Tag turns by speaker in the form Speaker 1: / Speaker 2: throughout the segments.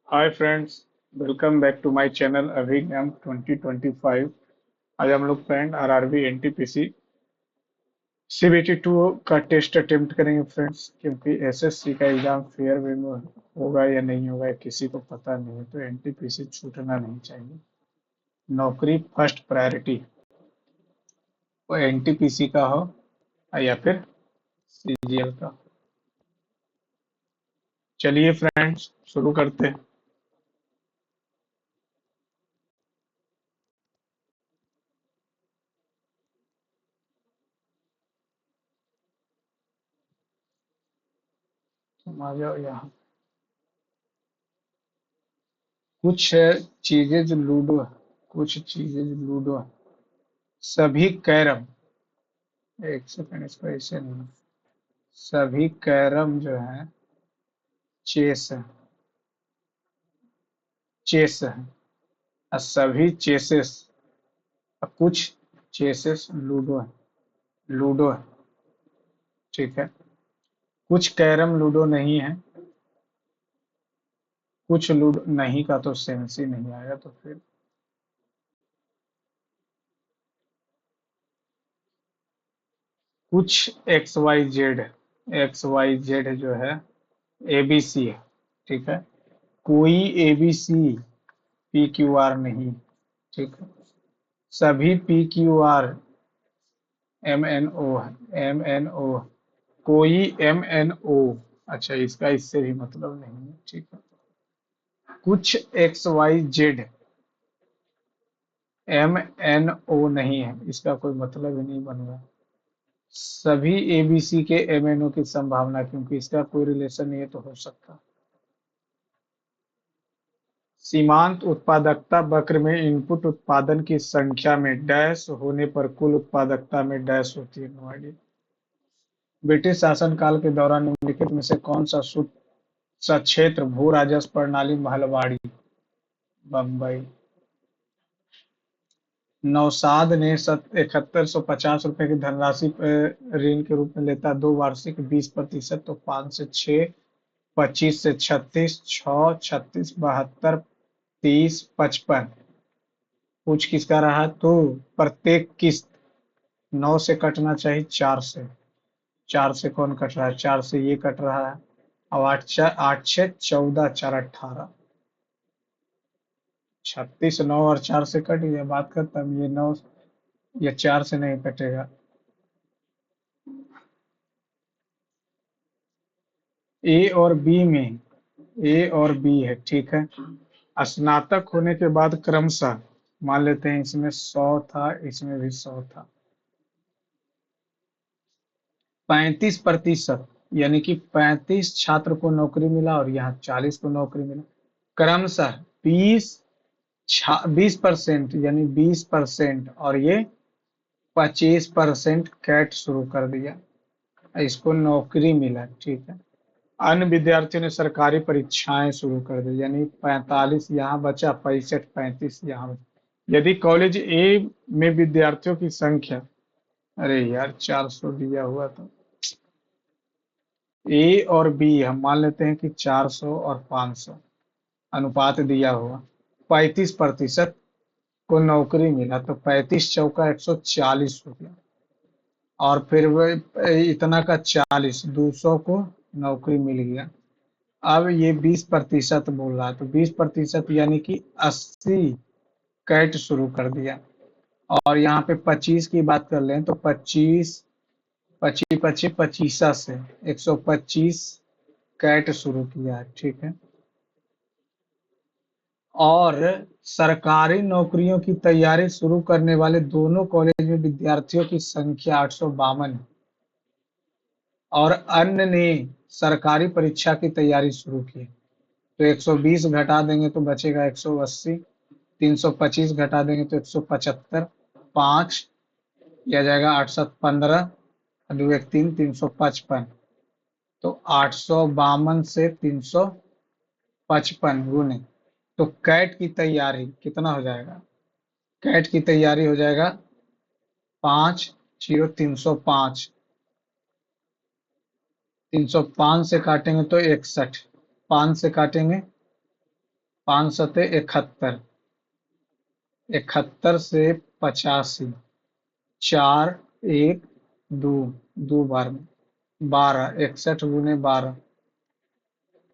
Speaker 1: Hi friends, welcome back to my channel Abhigyan 2025। आज हम लोग फ्रेंड आरआरबी एनटीपीसी सीबीटी 2 का टेस्ट अटेम्प्ट करेंगे फ्रेंड्स, क्योंकि एसएससी का एग्जाम फेयर वे में होगा या नहीं होगा किसी को पता नहीं है, तो एनटीपीसी छूटना नहीं चाहिए। नौकरी फर्स्ट प्रायोरिटी, वो एनटीपीसी का हो या फिर सीजीएल का। चलिए फ्रेंड्स, शुरू करते हैं। तुम आ जाओ यहाँ। कुछ चीजें जो लूडो है, कुछ चीजें जो लूडो है, सभी कैरम, एक सेकंड, इसको ऐसे नहीं, सभी कैरम जो है चेस है, चेस है। और सभी चेसेस, कुछ चेसेस लूडो है, लूडो है। ठीक है, कुछ कैरम लूडो नहीं है, कुछ लूडो नहीं का तो सेंस ही नहीं आएगा, तो फिर कुछ X Y Z, X Y Z जो है एबीसी है। ठीक है, कोई एबीसी पी क्यू आर नहीं। ठीक है, सभी P Q R M N O है, एम एन ओ, कोई एम एन ओ। अच्छा, इसका इससे भी मतलब नहीं है। ठीक है, कुछ X Y Z M N O नहीं है, इसका कोई मतलब ही नहीं बन रहा। सभी एबीसी के एम एन ओ की संभावना, क्योंकि इसका कोई रिलेशन नहीं है, तो हो सकता। सीमांत उत्पादकता वक्र में इनपुट उत्पादन की संख्या में डैश होने पर कुल उत्पादकता में डैश होती है। No idea. ब्रिटिश शासनकाल के दौरान निम्नलिखित में से कौन सा सक्षेत्र भू राजस्व प्रणाली महलवाड़ी, बम्बई। नौशाद ने 7150 रुपए की धनराशि ऋण के रूप में लेता, दो वार्षिक 20%, तो 5 से 6, 25 से 36, 6, 36, 72, 30, 55। पूछ किसका रहा, तो प्रत्येक किस्त 9 से कटना चाहिए, 4 से। 4 से कौन कट रहा है, 4 से ये कट रहा है। अब 8 6 14, 4 18, 36 9 और 4 से कट गया। बात करता हूँ, ये 9 या 4 से नहीं कटेगा। ए और बी में, ए और बी है। ठीक है, स्नातक होने के बाद क्रमशः, मान लेते हैं इसमें 100 था, इसमें भी 100 था, 35%, यानी कि 35 छात्र को नौकरी मिला और यहाँ 40 को नौकरी मिला। क्रमशः 20% यानी 20%, और ये 25% कैट शुरू कर दिया, इसको नौकरी मिला। ठीक है, अन्य विद्यार्थियों ने सरकारी परीक्षाएं शुरू कर दी, यानी 45 यहाँ बचा, 65 35 यहाँ बचा। यदि कॉलेज ए में विद्यार्थियों की संख्या, अरे यार 400 दिया हुआ था। ए और बी हम मान लेते हैं कि 400 और 500 अनुपात दिया हुआ, 35% को नौकरी मिला, तो 35 × 4 = 140 हो गया। और फिर वो इतना का 40, 200 को नौकरी मिल गया। अब ये 20% बोल रहा है, तो 20% यानी कि 80 कैट शुरू कर दिया। और यहाँ पे 25 की बात कर लें, तो 25 25 25 पचीसा से 125 कैट शुरू किया है। ठीक है, और सरकारी नौकरियों की तैयारी शुरू करने वाले दोनों कॉलेज में विद्यार्थियों की संख्या 852 है, और अन्य ने सरकारी परीक्षा की तैयारी शुरू की। तो 120 घटा देंगे तो बचेगा 180, 325 घटा देंगे तो 175, 5 किया जाएगा, 8 7 15, 2 1 3, 355। तो 852 से 355 गुने, तो कैट की तैयारी कितना हो जाएगा, कैट की तैयारी हो जाएगा 5 0 305, 305 से काटेंगे तो 61, 5 से काटेंगे पाँच सते इकहत्तर, इकहत्तर से 85, चार, एक, दो, दो बार में 12, 61 × 12,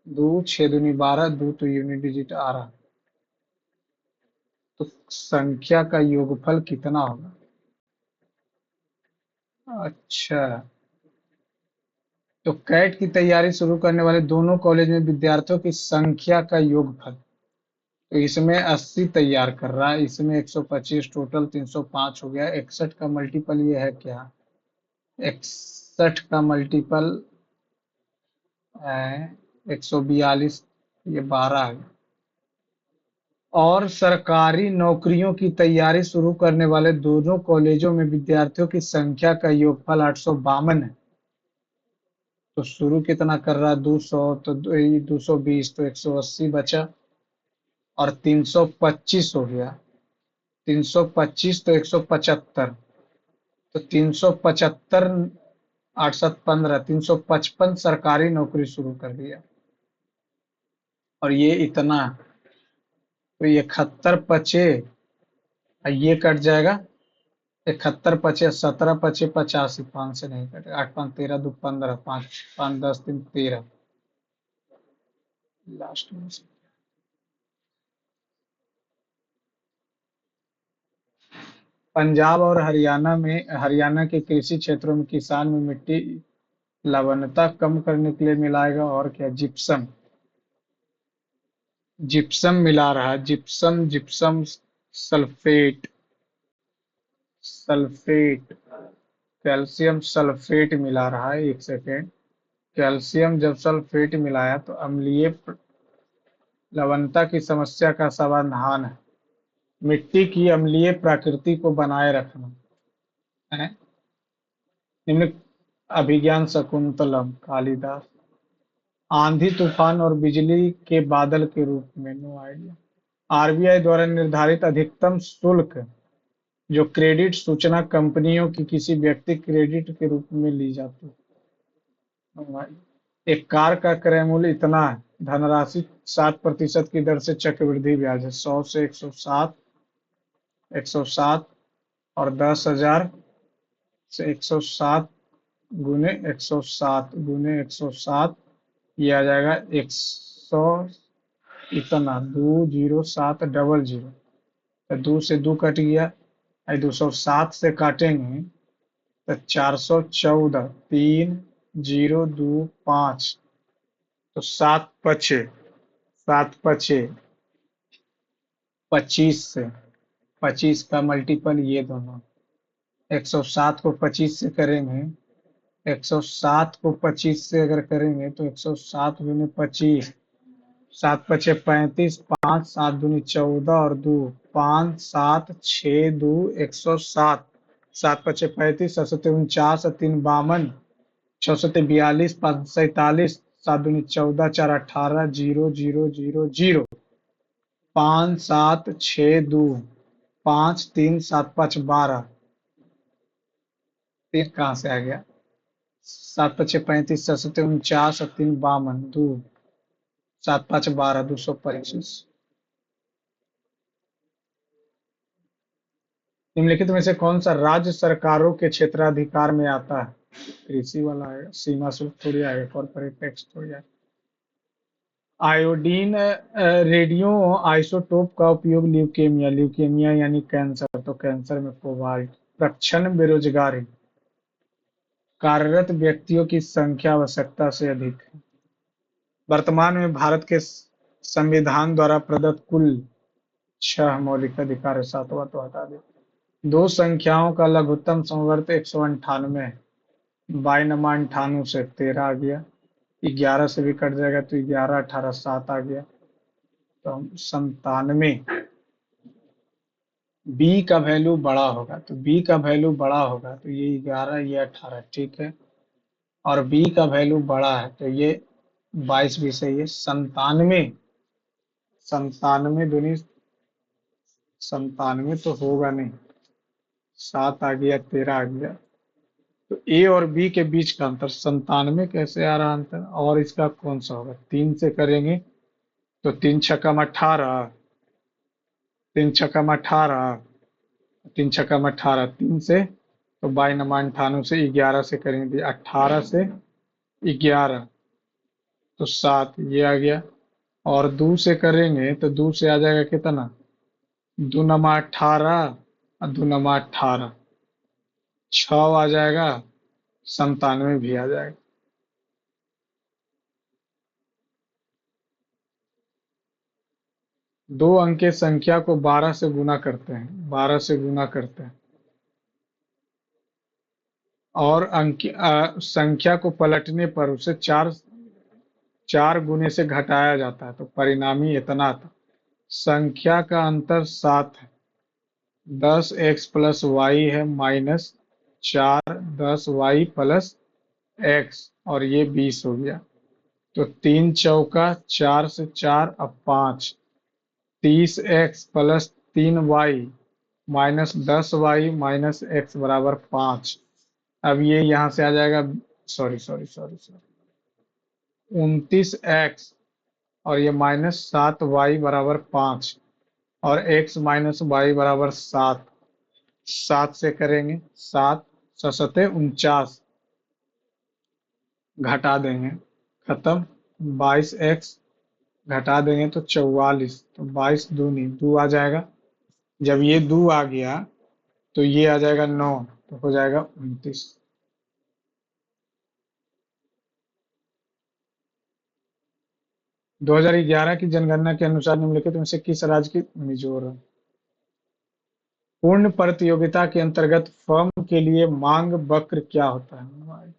Speaker 1: दो, छह दूनी 12, दो तो यूनिट डिजिट आ रहा। तो संख्या का योगफल कितना होगा? अच्छा, तो कैट की तैयारी शुरू करने वाले दोनों कॉलेज में विद्यार्थियों की संख्या का योगफल। तो इसमें 80 तैयार कर रहा है, इसमें 125, टोटल 305 हो गया। 61 का मल्टीपल ये है क्या? 61 का मल्टीपल 142, ये 12 है। और सरकारी नौकरियों की तैयारी शुरू करने वाले दोनों कॉलेजों में विद्यार्थियों की संख्या का योगफल 852 है। तो शुरू कितना कर रहा है? 200, तो 220, तो 180 बचा, और 325 हो गया। 325 तो 175, तो 375, 8 7 15, 355 सरकारी नौकरी शुरू कर दिया। और ये इतना, तो 71 पचे, ये कट जाएगा। 71 पचे 17, पचे 85, 5 से नहीं कटे। 8 5 13, 2 15, 5 5 10 3 13, लास्ट में पंजाब और हरियाणा के कृषि क्षेत्रों में किसान में मिट्टी लवणता कम करने के लिए मिलाएगा और क्या? जिप्सम। जिप्सम मिला रहा है, gypsum, gypsum sulphate, sulphate, calcium sulphate मिला रहा है। एक सेकेंड, कैल्शियम जब सल्फेट मिलाया तो अम्लीय लवणता की समस्या का समाधान है। मिट्टी की अम्लीय प्रकृति को बनाए रखना है। निम्न अभिज्ञान शकुंतलम, कालिदास। आंधी तूफान और बिजली के बादल के रूप में, नो आइडिया। आरबीआई द्वारा निर्धारित अधिकतम शुल्क जो क्रेडिट सूचना कंपनियों की किसी व्यक्ति क्रेडिट के रूप में ली जाती है। एक कार का क्रय मूल्य इतना है, धनराशि 7% की दर से चक्रवृद्धि ब्याज है। 100 से 107, 107, और 10,000 से 107 गुने 107 गुने 107, ये आ जाएगा 100, इतना 20700। तो 2 से 2 कट गया, 207 से काटेंगे तो 414, 3025, तो 7 पचे, 7 पचे 25 से, 25 का मल्टीपल ये दोनों, 107 को 25 से करेंगे, 107 को 25 से अगर करेंगे तो 107 गुने 25, 7 पचे 35, 5 7 दूनी 14, और 2 5 7 6 2 107, 7 पचे 35, 7 सत्ते 49, 3 52, 6 सत्ते 42, 5 47, 7 दूनी 14, 4 18, 0 0 0 0, 5 7 6 2, 5 3 7 5 12, 3 कहाँ से आ गया? 7 पचे 35, 7 सत्ते 49, और 3 52, 2, 7 5 12, 225। निम्नलिखित में से कौन सा राज्य सरकारों के क्षेत्राधिकार में आता है? कृषि वाला आएगा, सीमा शुल्क थोड़ी आएगा, कॉर्पोरेट टैक्स थोड़ी आएगा। आयोडीन रेडियो आइसोटोप का उपयोग ल्यूकेमिया, ल्यूकेमिया यानी कैंसर, तो कैंसर में कोबाल्ट। प्रच्छन्न बेरोजगारी, कार्यरत व्यक्तियों की संख्या आवश्यकता से अधिक है। वर्तमान में भारत के संविधान द्वारा प्रदत्त कुल 6 मौलिक अधिकार है, 7वां तो हटा दे। दो संख्याओं का लघुत्तम समवर्त 198 है। 92, 98 से 13 आ गया, 11 से भी कट जाएगा तो 11, 18, 7 आ गया, तो हम 97। बी का वैल्यू बड़ा होगा, तो बी का वैल्यू बड़ा होगा तो ये 11, ये 18, ठीक है। और बी का वैल्यू बड़ा है तो ये 22 भी सही है। 97, 97 दूनी 97 तो होगा नहीं, 7 आ गया, 13 आ गया, तो ए और बी के बीच का अंतर 97 कैसे आ रहा अंतर, और इसका कौन सा होगा? 3 से करेंगे तो 3 छक्का 18, 3 छक्का 18, 3 छक्का 18, 3 से तो 22 98 से 11 से करेंगे, 18 से 11 तो 7 ये आ गया। और 2 से करेंगे तो 2 से आ जाएगा कितना, 2 नमा 18 और 2 नमा 18, 6 आ जाएगा, 97 भी आ जाएगा। दो अंक के संख्या को 12 से गुना करते हैं, 12 से गुना करते हैं और संख्या को पलटने पर उसे चार चार गुने से घटाया जाता है तो परिणामी इतना था। संख्या का अंतर 7 है, 10x+y है -4 10y प्लस x और ये 20 हो गया। तो 3 चौका 4 से 4 अब 5, 30x plus 3y minus 10y minus x बराबर 5। अब ये यहाँ से आ जाएगा, sorry sorry sorry sorry, 29x और ये -7y बराबर 5 और x माइनस वाई बराबर 7। 7 से करेंगे, 7 सतते 49, घटा देंगे, खत्म। 22x घटा देंगे तो 44, तो 22 दूनी 2 आ जाएगा। जब ये 2 आ गया तो ये आ जाएगा 9, तो हो जाएगा 29। 2011 की जनगणना के अनुसार निम्नलिखित में से किस राज्य की, मिजोरम। पूर्ण प्रतियोगिता के अंतर्गत फर्म के लिए मांग वक्र क्या होता है।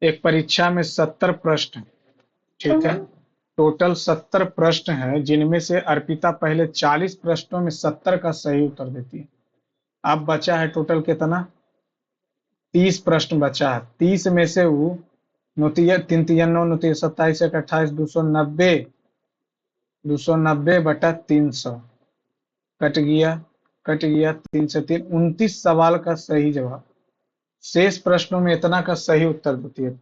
Speaker 1: एक परीक्षा में 70 प्रश्न, ठीक है, टोटल 70 प्रश्न हैं जिनमें से अर्पिता पहले 40 प्रश्नों में 70 का सही उत्तर देती है। अब बचा है टोटल कितना, 30 प्रश्न बचा है। 30 में से वो 9 9 27 1 28 290, 290 बटा 300 कट गया, कट गया, 3 से 3 29 सवाल का सही जवाब। शेष प्रश्नों में इतना का सही उत्तर देती है,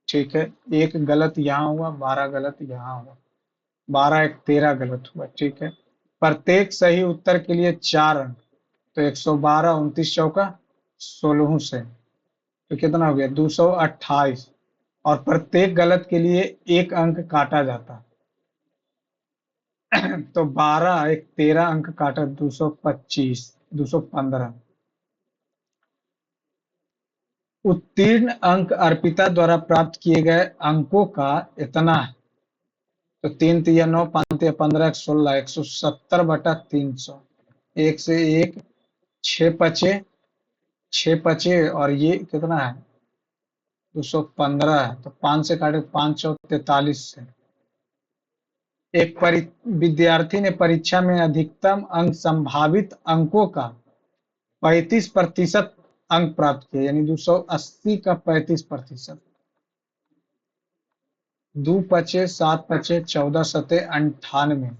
Speaker 1: ठीक है। एक गलत यहाँ हुआ, 12 गलत यहाँ हुआ, 12 1 13 गलत हुआ, ठीक है। प्रत्येक सही उत्तर के लिए 4 अंक, तो 112, 29 चौका 16 से तो कितना हो गया 228। और प्रत्येक गलत के लिए 1 अंक काटा जाता है तो 12 1 13 अंक काटा, 225, 215। उत्तीर्ण अंक अर्पिता द्वारा प्राप्त किए गए अंकों का इतना है, तो 3 तिया 9 5 तिया 15 16 170 बटा 300, 1 से 1 6 पचे, 6 पचे और ये कितना है 215 है, तो 5 से काटे 5 चौ 43 से। एक विद्यार्थी ने परीक्षा में अधिकतम अंक संभावित अंकों का 35% अंक प्राप्त किया, यानी 280 का 35%। 2 पचे 7 पचे 14 सते 98।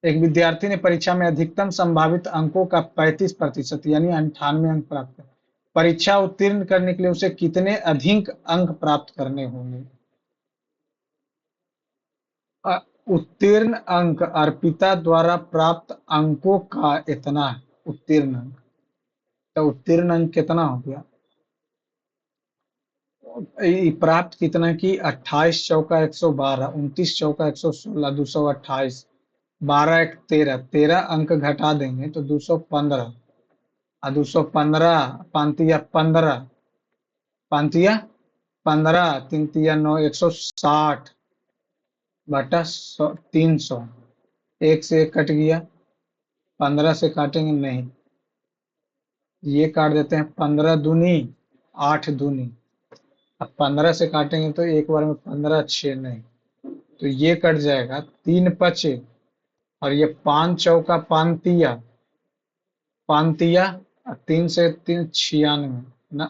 Speaker 1: एक विद्यार्थी ने परीक्षा में अधिकतम संभावित अंकों का 35% यानी 98 अंक प्राप्त किया। परीक्षा उत्तीर्ण करने के लिए उसे कितने अधिक अंक प्राप्त करने होंगे। उत्तीर्ण अंक अर्पिता द्वारा प्राप्त अंकों का इतना है, उत्तीर्ण अंक, तो उत्तीर्ण अंक कितना हो गया, प्राप्त कितना की 28 चौका 112, 29 चौका 116, 228, 12 1 13, 13 अंक घटा देंगे तो 215 और 215 पांतिया 15, पांतिया 15 तीन तिया 9 160 बटा 300। 1 से 1 कट गया, 15 से काटेंगे नहीं, ये काट देते हैं, 15 दूनी 8 दूनी। अब 15 से काटेंगे तो एक बार में 15 6 नहीं, तो ये कट जाएगा, 3 पचे और ये 5 चौका पांतिया, पांतिया 3 से 3 96 ना।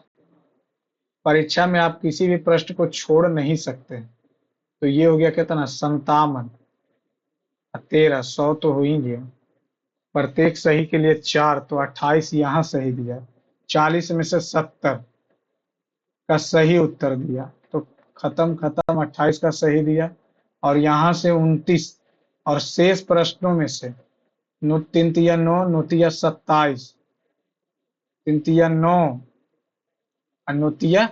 Speaker 1: परीक्षा में आप किसी भी प्रश्न को छोड़ नहीं सकते, तो ये हो गया कितना 57, 13 100 तो हो ही गया। प्रत्येक सही के लिए 4, तो 28 यहाँ सही दिया, 40 में से 70 का सही उत्तर दिया, तो खत्म खत्म 28 का सही दिया, और यहाँ से 29, और शेष प्रश्नों में से तीन तिया 9, नौ तिया 27, तीन तिया 9 और नौ तिया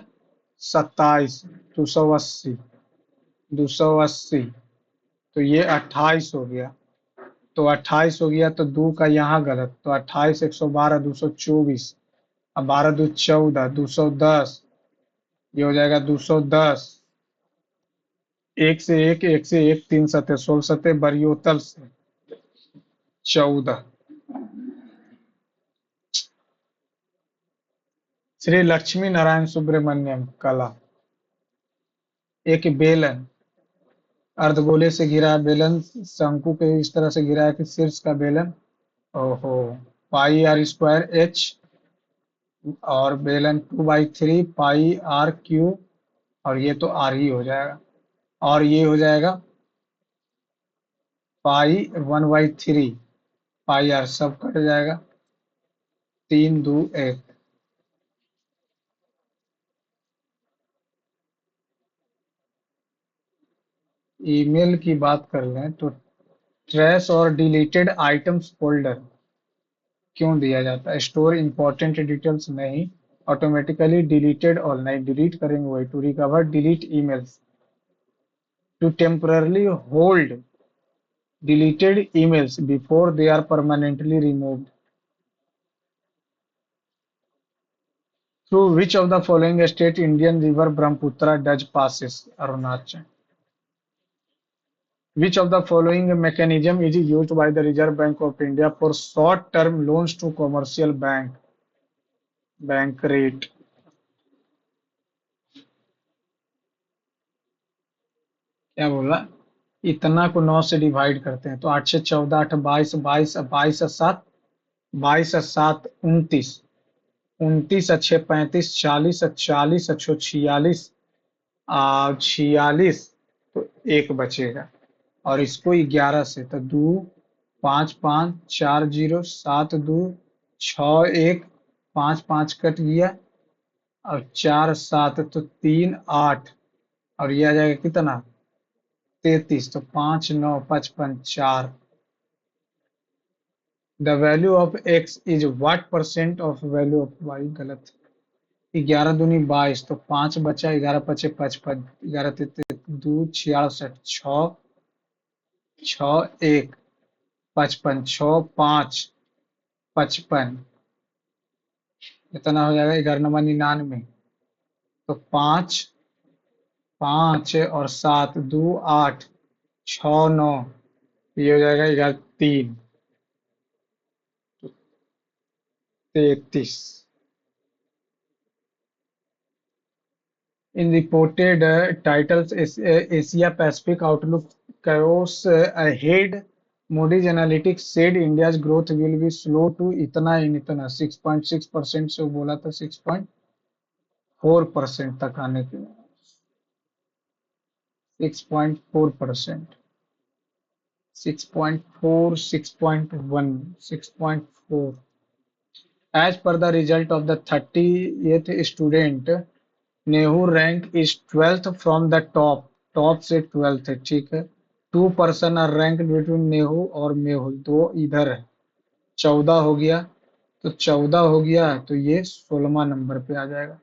Speaker 1: 27, 280, 280, तो ये 28 हो गया। तो 28 हो गया, तो दो का यहाँ गलत, तो 28, 112, 224, अब 12 दू 14, 210, ये हो जाएगा 210, एक से एक, एक से एक, तीन सतह 16 सतह, बरियोतल से 14। श्री लक्ष्मी नारायण सुब्रमण्यम कला। एक बेलन, अर्धगोले से घिरा है बेलन, शंकु के इस तरह से घिरा है कि शीर्ष का बेलन, ओहो, पाई आर स्क्वायर एच, और बेलन 2/3 पाई आर क्यू, और ये तो आर ही हो जाएगा, और ये हो जाएगा पाई 1/3 पाई आर, सब कट जाएगा, 3 2 1। ईमेल की बात कर लें तो ट्रैश और डिलीटेड आइटम्स फोल्डर क्यों दिया जाता है? स्टोर इंपॉर्टेंट डिटेल्स नहीं, ऑटोमेटिकली डिलीटेड और नहीं, डिलीट करेंगे वही, to recover delete emails, to temporarily hold deleted emails before they are permanently removed. Through which of the following state Indian river Brahmaputra does passes? Arunachal. Which of the following mechanism is used by the Reserve Bank of India for short-term loans to commercial bank rate? क्या बोला? इतना को 9 से divide करते हैं तो 8 से 14, 8 22, 22, 22 7, 22 7 29, 29 अच्छे 35, 40, 40 अच्छो 46, 46, तो एक बचेगा, और इसको 11 से, तो 2 5 5 4 0 7 2 6 1, 5 5 कट गया, और 4 7, तो 3 8, और ये आ जाएगा कितना 33, तो 5 9 55 4। The value of X is what percent of value of Y? गलत। 11 दूनी 22, तो 5 बचा, 11 पचे 55, 11 33 2 66, 6 6 1 55, 6 5 55, इतना हो जाएगा 11 नंबर 99, तो 5 5 और 7 2 8 6 9, ये हो जाएगा 11 3 33। In reported titles, Asia Pacific Outlook chaos ahead, Moody's Analytics said India's growth will be slow to इतना 6.6% से वो बोला था 6.4% तक आने के लिए, 6.4%, 6.4, 6.1, 6.4। As per the result of the 30th student, Nehru rank is 12th from the top, top से 12th है, ठीक है। 2 person are rank between Nehru और मेहुल, दो इधर है, 14 हो गया, तो 14 हो गया, तो ये 16वां नंबर पे आ जाएगा,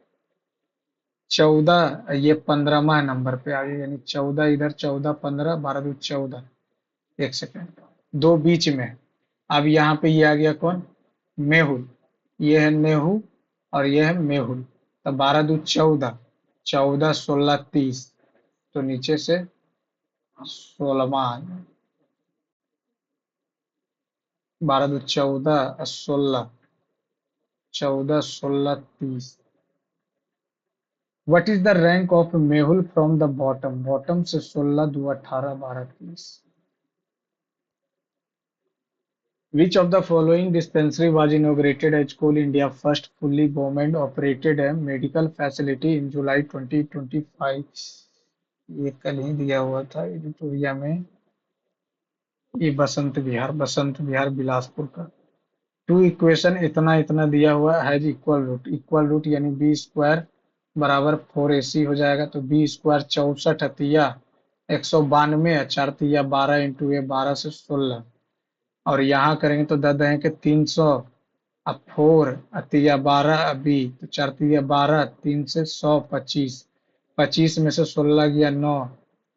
Speaker 1: 14, ये 15वां नंबर पे आ गया, यानी 14 इधर, 14 15, 12 दो 14, एक सेकेंड, दो बीच में है। अब यहाँ पे ये आ गया कौन? मेहुल, ये है नेहू और ये है मेहुल, तो 12 दो 14, 14 16 30, तो नीचे से 16वां आ गया, 12 दो 14 16, 14 16 30। What is the rank of Mehul from the bottom? Bottom से 16 दो 18 12 30। Which of the following dispensary was inaugurated as Coal India's first fully government operated medical facility in July 2025? ये कल ही दिया हुआ था एडिटोरिया में, ये बसंत विहार बिलासपुर का। टू इक्वेशन इतना इतना दिया हुआ है, इक्वल रूट यानी बी स्क्वायर बराबर 4ac हो जाएगा, तो बी स्क्वायर 64 अतिया 192 है, 4×3 = 12 इंटू ये 12 से 16। और यहाँ करेंगे तो दस दहें के 300, अब 4×3 = 12 अभी तो 4×3 = 12, 3 से 100 = 25, 25 में से 16 गया 9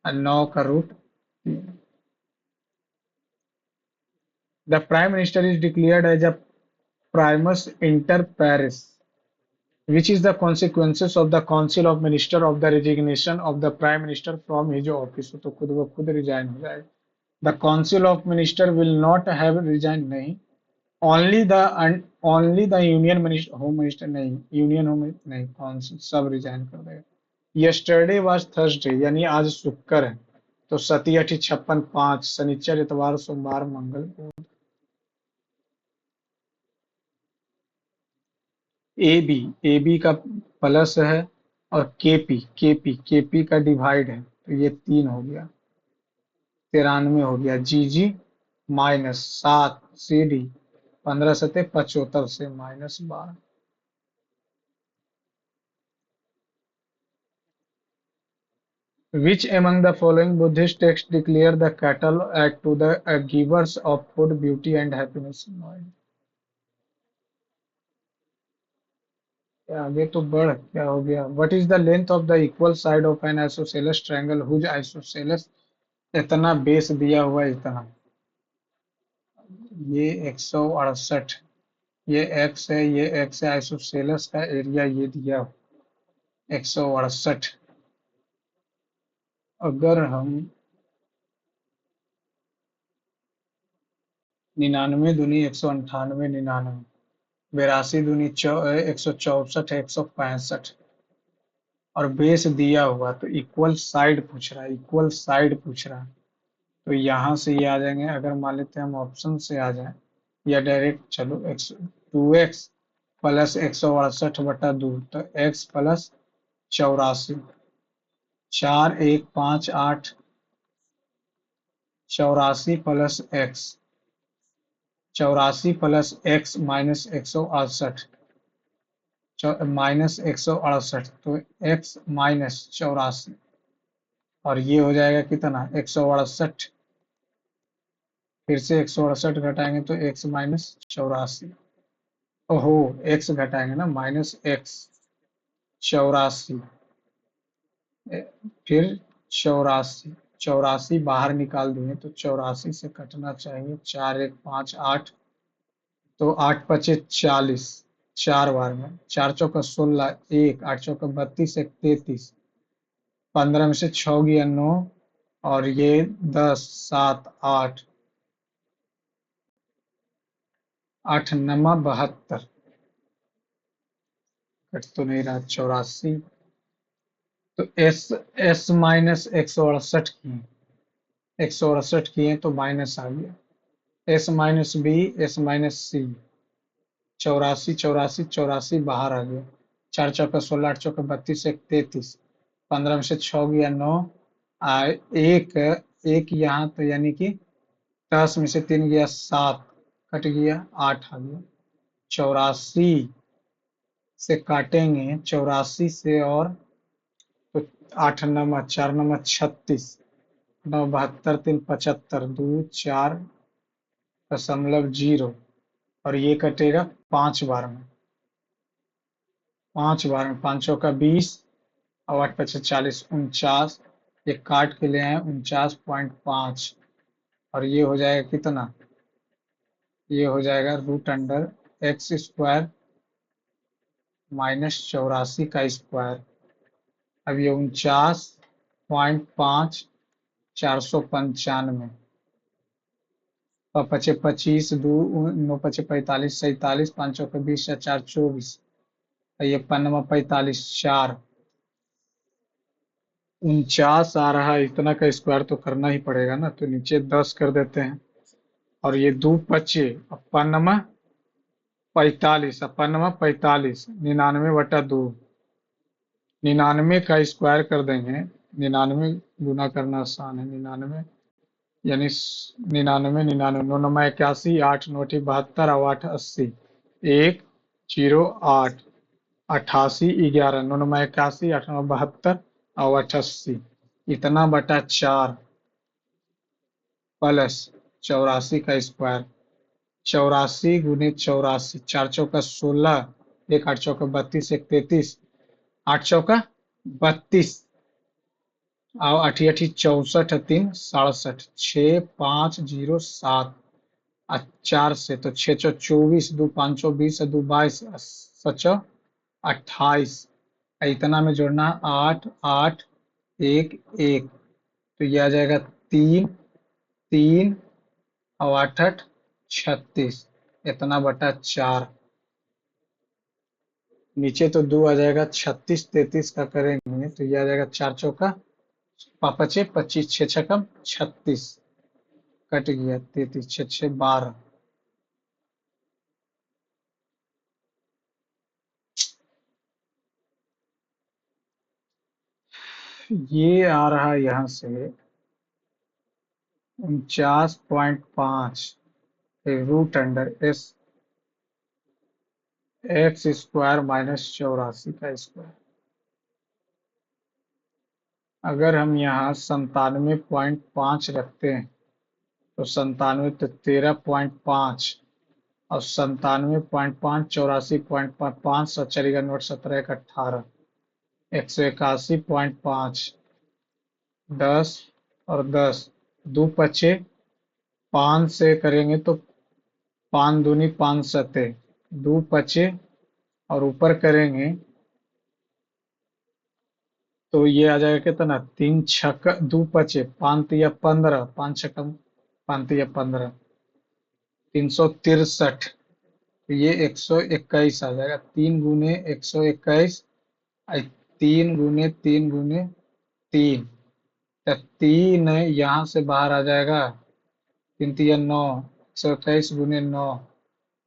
Speaker 1: और 9 का root 3। The prime minister is declared as a primus inter pares, which is the consequences of the council of minister of the resignation of the prime minister from his office। तो खुद वो खुद रिजाइन हो जाएगा। The council of minister will not have resign, नहीं, only the union minister, home minister नहीं, union home नहीं, council सब रिजाइन कर देगा। यस्टरडे वाज थर्सडे, यानी आज शुक्र है, तो सती अठी छप्पन 5, शनिचर इतवार सोमवार मंगल बुध। ए बी का प्लस है और केपी का डिवाइड है, तो ये 3 हो गया, 93 हो गया। जी माइनस 7 सी डी, 15×7 = 75 से -12। Which among the following Buddhist texts declare the cattle to the givers of food, beauty and happiness? आगे तो बढ़ क्या हो गया। What is the length of the equal side of an isosceles triangle whose isosceles, इतना base दिया हुआ है, इतना, ये 168, ये x है, ये x है, आइसोसेलेस का एरिया ये दिया 168। अगर हम 99 दूनी 198, 99, 82 दूनी 164, 165 और बेस दिया हुआ, तो इक्वल साइड पूछ रहा है, इक्वल साइड पूछ रहा है। तो यहाँ से ये आ जाएंगे, अगर मान लेते हैं हम ऑप्शन से आ जाए या डायरेक्ट, चलो 2x प्लस 168/2, तो x plus 84, 4 1 5 8, 84 plus x, 84 plus x minus 168, minus 168, तो x माइनस 84, और ये हो जाएगा कितना 168, फिर से 168 घटाएंगे तो x माइनस 84, ओहो x घटाएंगे ना, माइनस x 84, फिर 84, 84 बाहर निकाल दिए तो 84 से कटना चाहिए, 4 1 5 8, तो 8 5 40, 4 बार में, 4 चौका 16, 1 8 चौका 32, 1 33, 15 में से 6 गया 9, और ये 10 7 8, 8 9 72, कट तो नहीं रहा, 84, तो एस माइनस 168 किए, 168 किए तो माइनस आ गया, s minus b, s minus c, 84 84 84 बाहर आ गया, 4 चौका 16, 8 चौका 32, 1 33, 15 में से 6 गया 9, एक एक यहाँ, तो यानी कि 10 में से 3 गया 7, कट गया 8 आ गया, 84 से काटेंगे, 84 से, और तो 8 9 4 9 36, 9 72, 3 75, 2 4.0, और ये कटेगा 5 बार में, 5 बार में, 5 चौका 20 और 8 5 40, 49, ये काट के ले आए 49.5, और ये हो जाएगा कितना, ये हो जाएगा √x² माइनस 84 का स्क्वायर। अब ये 49.5, 495, पचे 25, 2 9 5 45, 47, 5 चौके 20 या 4 24, ये 5 45, 4 49 आ रहा है, इतना का स्क्वायर तो करना ही पड़ेगा ना, तो नीचे 10 कर देते हैं, और ये 2 बचे, 45, 45, 99/2, 99 का स्क्वायर कर देंगे, 99 गुना करना आसान है, 99 यानी 99 99, 9 9 81, 8 9 72 और 8 80, 1 0 8 88 11, 9 9 81, 8 9 72 और 8 80, इतना बटा 4 प्लस 84 का स्क्वायर। 84 × 84, 4 चौका 16, एक 8 चौका 32, एक 33, 8 चौका 32, आओ 8 × 8 = 64, 3 × 67, 6507, 4 से तो 6 × 4 = 24, 2 × 5 = 20, 2 × 22, 7 × 28, इतना में जोड़ना 8 8 1 1, तो ये आ जाएगा 3 3 और 8 8 36, इतना बटा 4। नीचे तो 2 आ जाएगा, 36 33 का करेंगे तो ये आ जाएगा 4 चौका 5 5 25, 6 छक्का 36, कट गया 33, 6 6 12। ये आ रहा है यहाँ से 49.5 root under S X square minus 84 का स्क्वायर। अगर हम यहाँ 97.5 रखते हैं तो 97 तो 13.5 और 97.5 84.5, 5 चलेगा नोट, 17 एक 18, 181.5, 10 और 10, 2 पचे 5 से करेंगे तो 5 दूनी 5 सते, 2 पचे और ऊपर करेंगे तो ये आ जाएगा कितना, 3 छक्का 2 पचे 5 तिया 15, 5 छक्का 5 तिया 15, 363, तो ये 121 आ जाएगा। 3 गुने 121, 3 गुने 3 गुने 3, तो 3 यहाँ से बाहर आ जाएगा, 3 तिया 9, 121 गुने 9,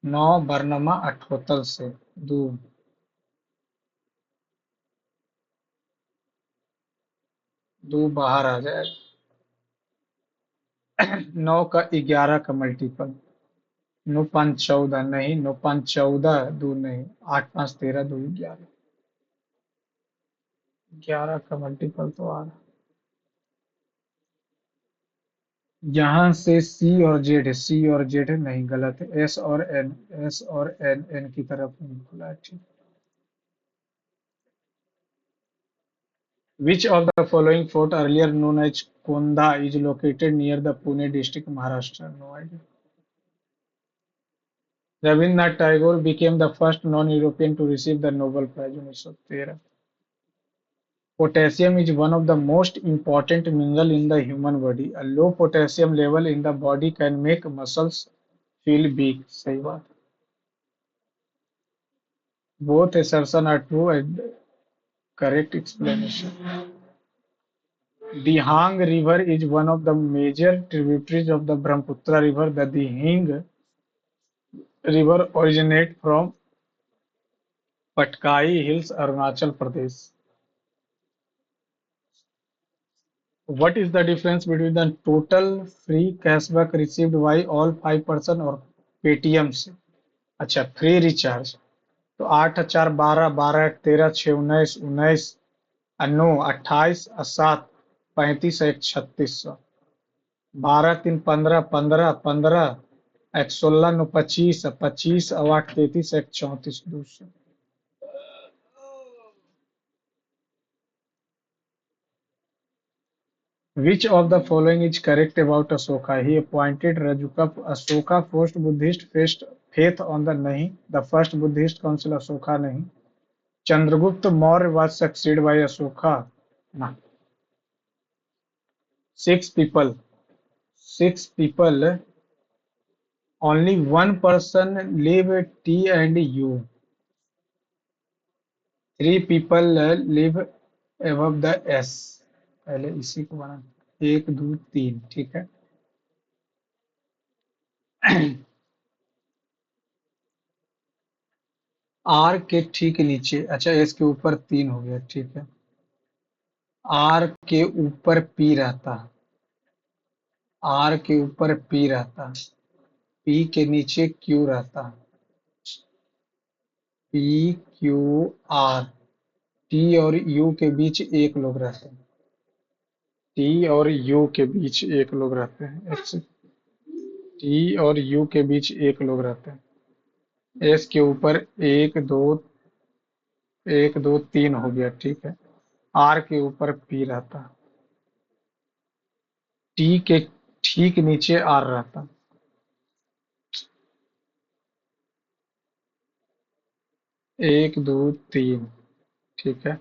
Speaker 1: 9 बरनमा 78 से 2, 2 बाहर आ जाएगा। 9 का 11 का मल्टीपल, 9 5 14 नहीं, 9 5 14, 2 नहीं, 8 5 13, 2 11, 11 का मल्टीपल तो आ रहा। यहाँ से सी और जेड है, सी और जेड है, नहीं गलत है, एस और एन, एस और एन, एन की तरफ नहीं खुला है, ठीक। Which of the following fort earlier known as Konda is located near the Pune district, Maharashtra? No idea. Rabindranath Tagore became the first non-European to receive the Nobel Prize 1913. Potassium is one of the most important mineral in the human body. A low potassium level in the body can make muscles feel weak. सही बात। Both assertions are true and correct explanation. Dihang River is one of the major tributaries of the Brahmaputra River. The Dihang River originates from Patkai Hills, Arunachal Pradesh. What is the difference between the total free cashback received by all 5% और Paytm से? अच्छा, free recharge तो 8 4 12, 12 1 13, 6 19, 19 9 28, 7 35, 1 3600, 12 3 15, 15 15, 1 16 9 25, 25 और 8 33, 1 34 200। Which of the following is correct about Ashoka? He appointed Rajuka. Ashoka first Buddhist faith on the नहीं, the first Buddhist council Ashoka नहीं. Chandragupta Maurya was succeeded by Ashoka. No. Six people. Six people. Only one person live T and U. Three people live above the S. पहले इसी को बना 1 2 3, ठीक है। Are के ठीक नीचे, अच्छा एस के ऊपर 3 हो गया, ठीक है। आर के ऊपर पी रहता है, आर के ऊपर पी रहता है, पी के नीचे क्यू रहता है, पी क्यू आर, टी और यू के बीच एक लोग रहते हैं। टी और यू के बीच एक लोग रहते हैं। टी और यू के बीच एक लोग रहते हैं। एस के ऊपर एक दो तीन हो गया, ठीक है। आर के ऊपर पी रहता। टी के ठीक नीचे आर रहता। एक दो तीन, ठीक है।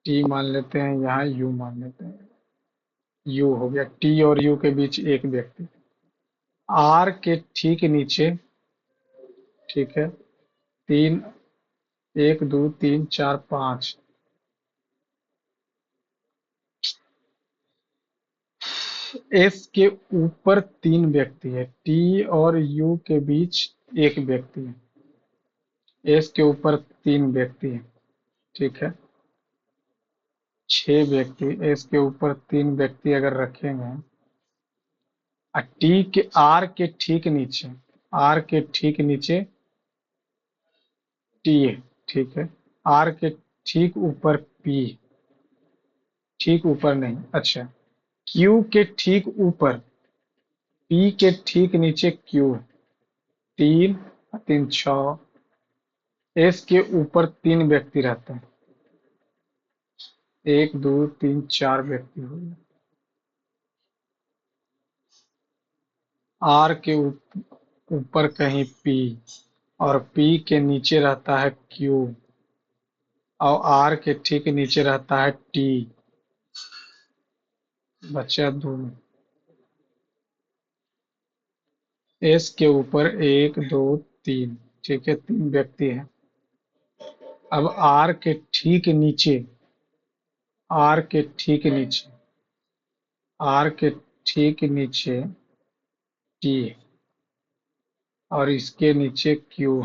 Speaker 1: टी मान लेते हैं, यहाँ यू मान लेते हैं। यू हो गया, टी और यू के बीच एक व्यक्ति। आर के ठीक नीचे, ठीक है। तीन, एक दो तीन चार पाँच। एस के ऊपर तीन व्यक्ति है, टी और यू के बीच एक व्यक्ति है। एस के ऊपर तीन व्यक्ति है, ठीक है। छह व्यक्ति एस के ऊपर तीन व्यक्ति अगर रखेंगे, और टी के आर के ठीक नीचे, आर के ठीक नीचे टी है, ठीक है। आर के ठीक ऊपर पी, ठीक ऊपर नहीं, अच्छा। क्यू के ठीक ऊपर, पी के ठीक नीचे क्यू। तीन, तीन छह। एस के ऊपर तीन व्यक्ति रहते हैं। एक दो तीन चार व्यक्ति हो गए। आर के ऊपर कहीं पी, और पी के नीचे रहता है क्यू, और आर के ठीक नीचे रहता है टी। बचा दो। एस के ऊपर एक दो तीन, ठीक है, तीन व्यक्ति हैं। अब आर के ठीक नीचे, आर के ठीक नीचे, आर के ठीक नीचे टी, और इसके नीचे क्यू।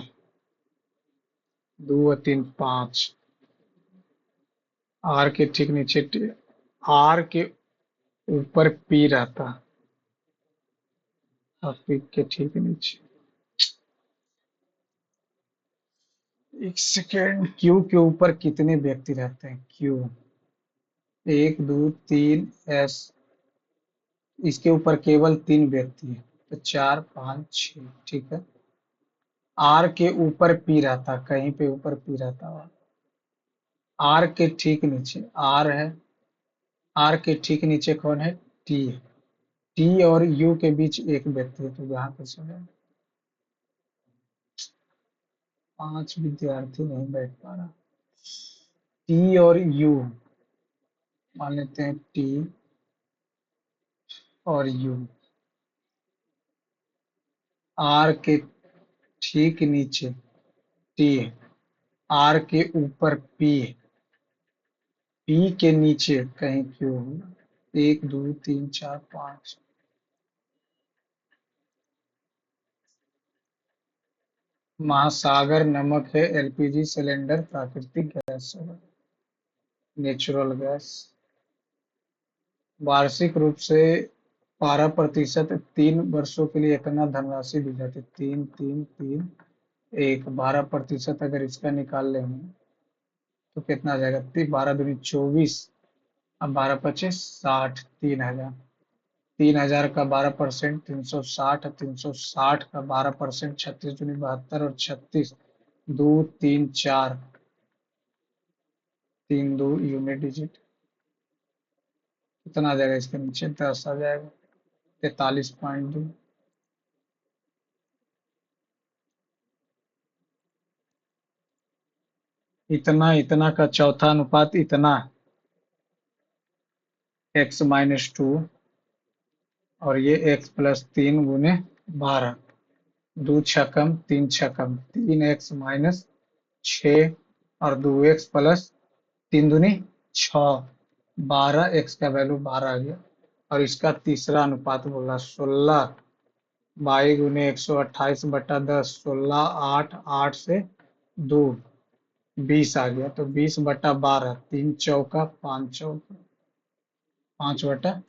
Speaker 1: दो और तीन पाँच। आर के ठीक नीचे टी, आर के ऊपर पी रहता, और पी के ठीक नीचे। एक सेकेंड, क्यू के ऊपर कितने व्यक्ति रहते हैं? क्यू एक दो तीन, एस इसके ऊपर केवल तीन व्यक्ति हैं, तो चार पाँच छः, ठीक है। आर के ऊपर पी रहता, कहीं पे ऊपर पी रहता। आर के ठीक नीचे आर है, आर के ठीक नीचे कौन है? टी है। टी और यू के बीच एक व्यक्ति है, तो यहाँ पे चले। पांच विद्यार्थी नहीं बैठ पा रहा। टी और यू मान लेते हैं, टी और यू। आर के ठीक नीचे टी है, आर के ऊपर पी है, पी के नीचे कहीं क्यू होगा। एक दो तीन चार पाँच। महासागर नमक है, एलपीजी सिलेंडर प्राकृतिक गैस है, नेचुरल गैस। वार्षिक रूप से 12% 3 वर्षों के लिए इतना धनराशि दी जाती है। तीन तीन तीन एक, 12% अगर इसका निकाल लेंगे तो कितना आ जाएगा? 12 दूनी 24, अब 12 25 60, 3,000। 3,000 का 12%, 360, 360 का 12%, 36 दूनी 72, और 36, दो तीन चार, तीन दो यूनिट डिजिट। कितना आ जाएगा इसके नीचे? 10 आ जाएगा। 43.2। इतना इतना का चौथा अनुपात इतना, x-2, और ये x+3 × 12। दो छकम तीन छकम, 3x-6, और 2x+3 दूनी 6, 12x का वैल्यू 12 आ गया। और इसका तीसरा अनुपात बोला 16, 22×128/10, 16 8 8 से 2, 20 आ गया। तो 20/12, 3 चौका 5 चौका, 5/3।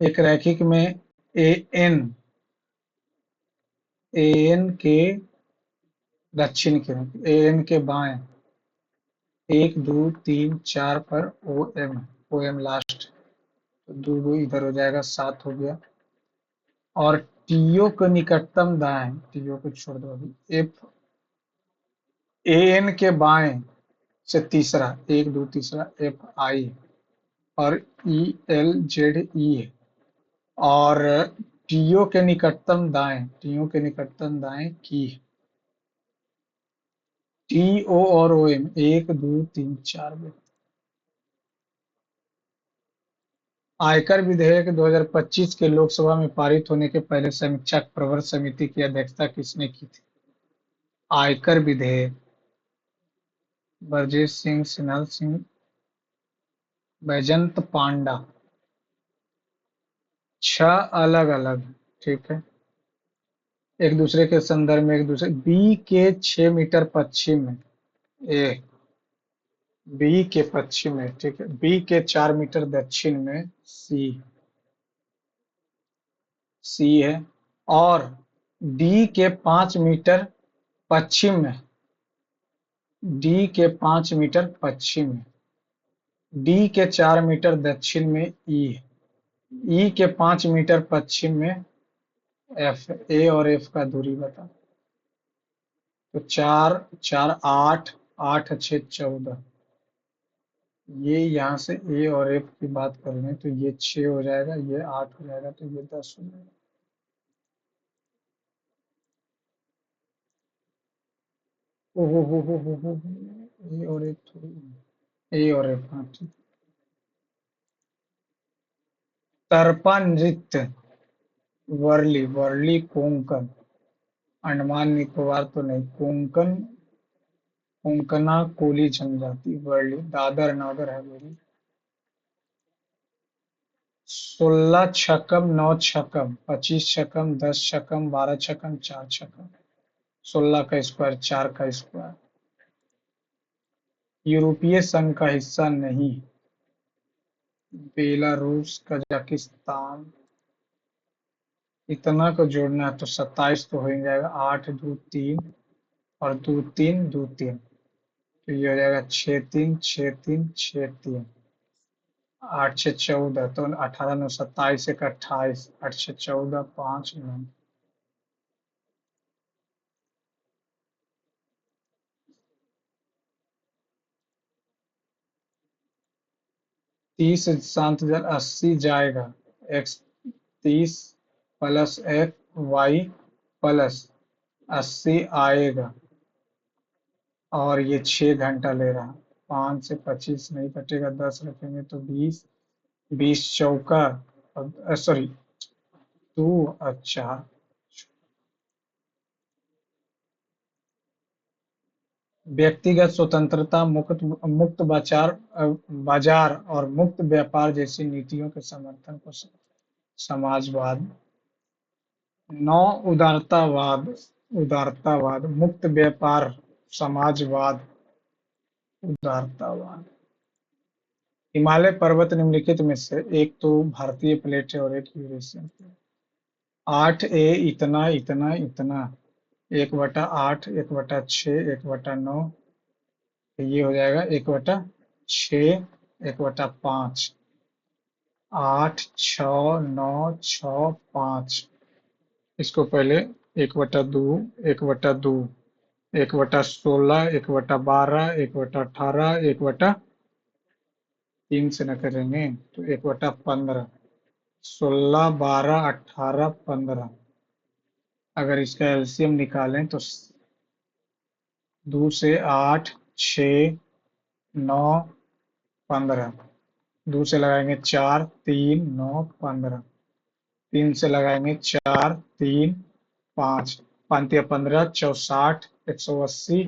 Speaker 1: एक रैखिक में ए एन के दक्षिण की ओर, ए एन के बाएं, एक दो तीन चार पर ओ एम लास्ट, तो दो दो इधर हो जाएगा, 7 हो गया। और टीओ को निकटतम दाएं, टीओ को छोड़ दो अभी, एफ ए एन के बाएं से तीसरा, एक दो तीसरा एफ आई, और ई एल जेड ई है। और टीओ के निकटतम दाएं, टीओ के निकटतम दाएं की, टी ओ और ओ एम, एक दो तीन चार व्यक्ति। आयकर विधेयक 2025 के लोकसभा में पारित होने के पहले समीक्षा प्रवर समिति की अध्यक्षता किसने की थी? आयकर विधेयक, ब्रजेश सिंह, सिन्हा सिंह, बैजंत पांडा। छह अलग अलग, ठीक है, एक दूसरे के संदर्भ में, एक दूसरे, बी के 6 मीटर पश्चिम में, ए, बी के पश्चिम में, ठीक है, बी के 4 मीटर दक्षिण में, सी है। और डी के 5 मीटर पश्चिम में, डी के 5 मीटर पश्चिम में, डी के 4 मीटर दक्षिण में ई है। ई के 5 मीटर पश्चिम में एफ, ए और एफ का दूरी बता। तो चार चार आठ, आठ छः 14, ये यहाँ से ए और एफ की बात कर लें तो ये 6 हो जाएगा, ये 8 हो जाएगा, तो ये 10 हो जाएगा। हो ए और एफ थोड़ी, ए और एफ, हाँ ठीक। तरपा नृत्य, वर्ली, वर्ली कोंकण, अंडमान निकोबार तो नहीं, कोंकण, कोंकणा कोली जनजाति, वर्ली, दादर नगर हवेली। 16 छक्कम 9 छक्कम 25 छक्कम 10 छक्कम 12 छक्कम 4 छक्कम, 16 का स्क्वायर, 4 का स्क्वायर। यूरोपीय संघ का हिस्सा नहीं, बेलारूस, कजाकिस्तान। इतना को जोड़ना है तो 27 तो हो ही जाएगा, 8 दो 3, और दो 3 दो 3, तो ये हो जाएगा 6 3 6 3 6 3, 8 6 14, तो 18 9 27, 1 28, 8 6 14 5 9। 30 शांत जल 80 जाएगा, X 30 plus X Y plus 80 आएगा, और ये 6 घंटा ले रहा। 5 से 25 नहीं कटेगा, 10 रखेंगे तो 20, 20 चौका, सॉरी, टू, अच्छा। व्यक्तिगत स्वतंत्रता, मुक्त मुक्त बाजार और मुक्त व्यापार जैसी नीतियों के समर्थन को समाजवाद। 9 उदारतावाद, उदारतावाद, मुक्त व्यापार, समाजवाद, उदारतावाद। हिमालय पर्वत निम्नलिखित में से एक तो भारतीय प्लेट है और एक यूरेशियन प्लेट। 8 ए इतना इतना इतना, 1/8, 1/6, 1/9, ये हो जाएगा 1/6, 1/5, 8 6 9 6 5। इसको पहले 1/2, 1/2, 1/16, 1/12, 1/18, 1/3 से न करेंगे तो 1/15, 16 12 18 15। अगर इसका एलसीएम निकालें तो 2 से 8 6 9 15, 2 से लगाएंगे 4 3 9 15, 3 से लगाएंगे 4 3 5, 5 या 15, 64, 180,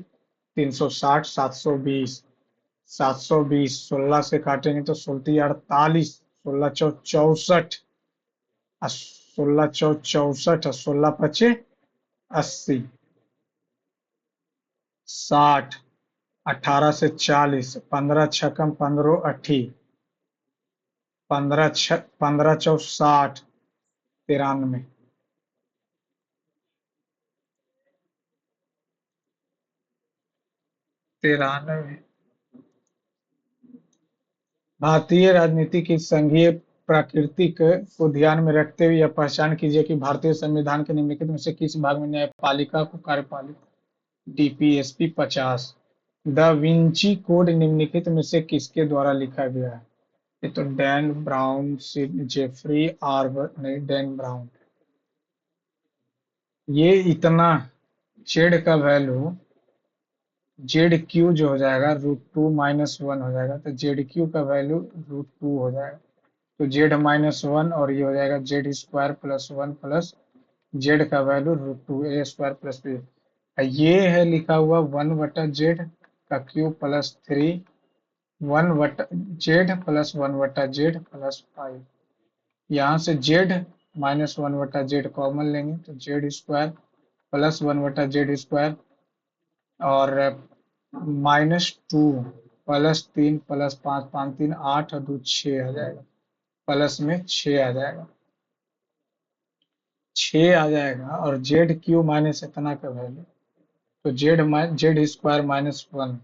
Speaker 1: 360, 720, 720, 16 से काटेंगे तो 16 48, 16 चौ 64, 16 चौ 64, 16 5 80, 60, 18 से 40, 15 छक्कम 15 अठी, 15 चौ 60, 93, 93। भारतीय राजनीति की संघीय प्रकृति को ध्यान में रखते हुए यह पहचान कीजिए कि भारतीय संविधान के निम्नलिखित में से किस भाग में न्यायपालिका को कार्यपालिका डीपीएसपी 50 द विंची कोड निम्नलिखित में से किसके द्वारा लिखा गया है? ये तो डैन ब्राउन, जेफरी आर्बर, नहीं डैन ब्राउन। ये इतना जेड का वैल्यू जेड क्यू जो हो जाएगा √2 - 1 हो जाएगा, तो जेड क्यू का वैल्यू √2 हो जाएगा। तो z-1 और ये हो जाएगा z² + 1 प्लस जेड का वैल्यू √2a² + b। ये है लिखा हुआ 1/z का क्यूब प्लस 3 1/z + 1/z + 5। यहाँ से z-1/z कॉमन लेंगे तो z² + 1/z² और -2 + 3 + 5 5 3 8 और 2 6 आ जाएगा, प्लस में 6 आ जाएगा, 6 आ जाएगा। और जेड क्यू माइनस इतना का वैल्यू तो z² - 1।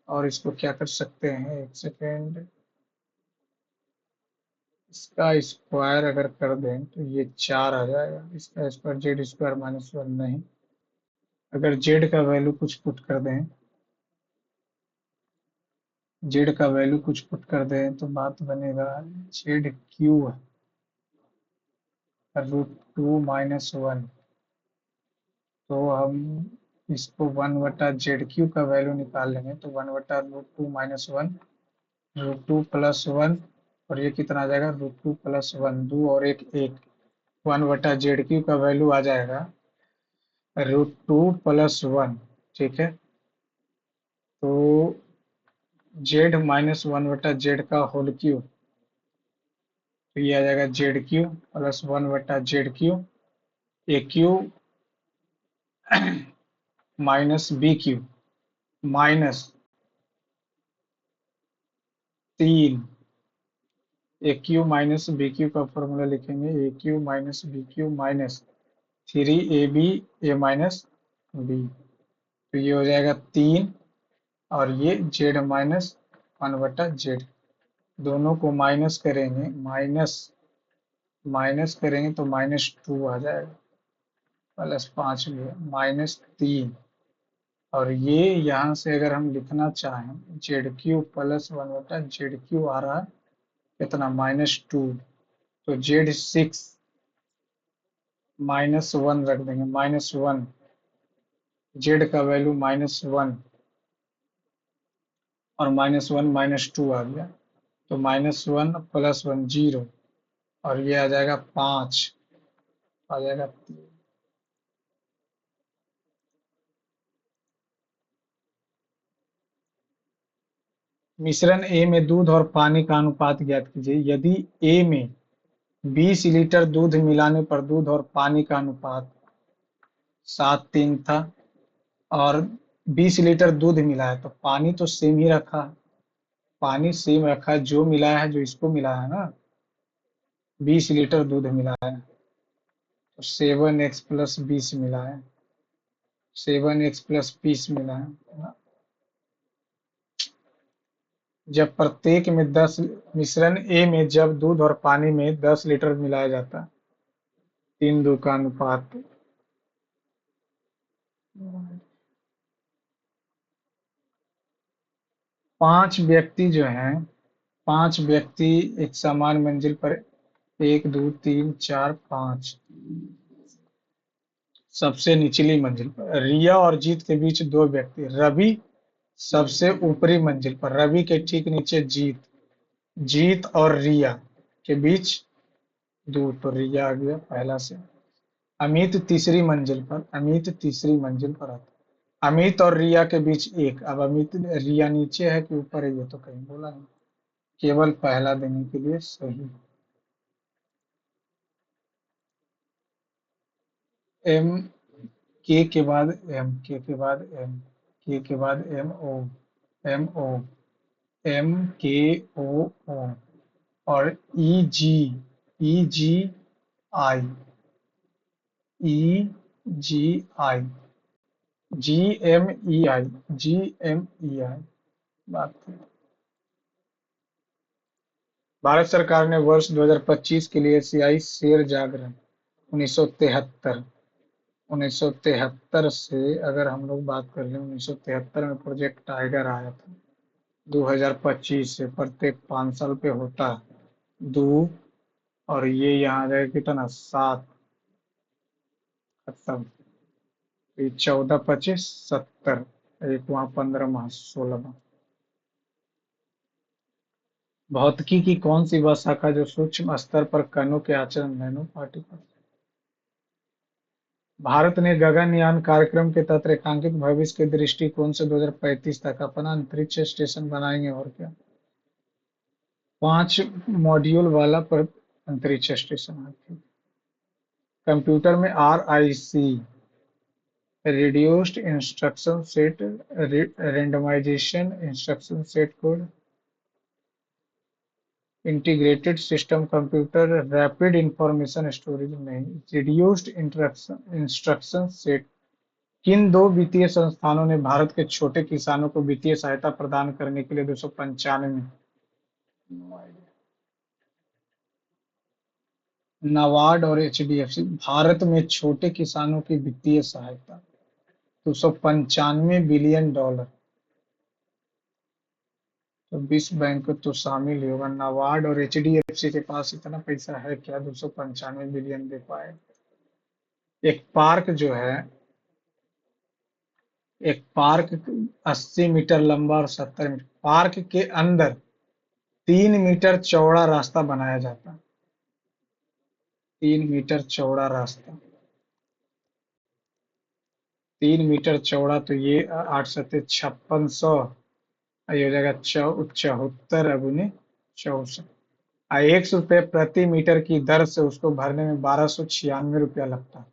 Speaker 1: और इसको क्या कर सकते हैं, एक सेकेंड, इसका स्क्वायर अगर कर दें तो ये 4 आ जाएगा। इसका स्क्वायर z² - 1 नहीं, अगर जेड का वैल्यू कुछ पुट कर दें, जेड का वैल्यू कुछ पुट कर दें तो बात बनेगा जेड क्यू √2 - 1। तो हम इसको 1/z³ का वैल्यू निकाल लेंगे तो 1/√2 - 1 √2 + 1 और ये कितना आ जाएगा √2 + 1 2 और 1 1 1/z³ का वैल्यू आ जाएगा √2 + 1। ठीक है, तो z-1/z का होल क्यूब, तो ये आ जाएगा z³ + 1/z³ a cube -b³ minus 3 a cube minus b cube का फॉर्मूला लिखेंगे, a cube minus b cube minus 3ab a minus b. तो ये हो जाएगा 3 और ये z-1/z, दोनों को माइनस करेंगे, माइनस करेंगे तो -2 आ जाएगा, +5 भी है, -3। और ये यहाँ से अगर हम लिखना चाहें z³ + 1/z³ आ रहा है कितना -2, तो z6 -1 रख देंगे, -1, जेड का वैल्यू -1 और -1 -2 आ गया, तो -1 + 1 0 और ये आ जाएगा 5 आ जाएगा। मिश्रण ए में दूध और पानी का अनुपात ज्ञात कीजिए। यदि ए में 20 लीटर दूध मिलाने पर दूध और पानी का अनुपात 7:3 था और 20 लीटर दूध मिला है तो पानी तो सेम ही रखा है, पानी सेम रखा है, जो मिलाया है जो इसको मिलाया है ना, 20 लीटर दूध मिलाया है तो 7x + 20 मिला है, 7x + 20 मिला है। जब प्रत्येक में 10 मिश्रण ए में जब दूध और पानी में 10 लीटर मिलाया जाता है, 3:2 का अनुपात, 5 व्यक्ति जो हैं, 5 व्यक्ति एक समान मंजिल पर 1 2 3 4 5 सबसे निचली मंजिल पर, रिया और जीत के बीच 2 व्यक्ति, रवि सबसे ऊपरी मंजिल पर, रवि के ठीक नीचे जीत, जीत और रिया के बीच 2, तो रिया आ गया पहला से। अमित तीसरी मंजिल पर, अमित तीसरी मंजिल पर आता, अमित और रिया के बीच 1। अब अमित रिया नीचे है कि ऊपर है ये तो कहीं बोला नहीं, केवल पहला देने के लिए सही। एम के के बाद एम, के के बाद एम, के के बाद M O, M O, M K O ओ और ई जी, ई जी आई, ई जी आई, जी एम ई आई, जी एम ई आई, बात है। भारत सरकार ने वर्ष 2025 के लिए एशियाई शेर जागरण 1973 1973 से अगर हम लोग बात कर लें 1973 में प्रोजेक्ट टाइगर आया था। 2025 से प्रत्येक 5 साल पे होता है दो। और ये यहाँ आ जाएगा कितना 7 खत्म। ये 14 25 70 एक वहाँ 15 16। भौतिकी की कौन सी वह शाखा जो सूक्ष्म स्तर पर कणों के आचरण नैनो पार्टिकल। भारत ने गगनयान कार्यक्रम के तहत रेखांकित भविष्य के दृष्टिकोण से 2035 तक अपना अंतरिक्ष स्टेशन बनाएंगे और क्या 5 मॉड्यूल वाला पर अंतरिक्ष स्टेशन है। कंप्यूटर में RIC reduced instruction set randomization instruction set code integrated system computer rapid information storage नहीं रिड्यूस्ड इंस्ट्रक्शन सेट। किन दो वित्तीय संस्थानों ने भारत के छोटे किसानों को वित्तीय सहायता प्रदान करने के लिए 295 नाबार्ड और एचडीएफसी भारत में छोटे किसानों की वित्तीय सहायता 295 बिलियन डॉलर। तो विश्व बैंक तो शामिल ही होगा। नाबार्ड और एचडीएफसी के पास इतना पैसा है क्या 295 बिलियन दे पाए। एक पार्क जो है एक पार्क 80 मीटर लंबा और 70 मीटर पार्क के अंदर 3 मीटर चौड़ा रास्ता बनाया जाता है। 3 मीटर चौड़ा रास्ता 3 मीटर चौड़ा तो ये 8 सत्ते 5600। ये हो जाएगा 74 1 रुपये प्रति मीटर की दर से उसको भरने में 1296 रुपया लगता है।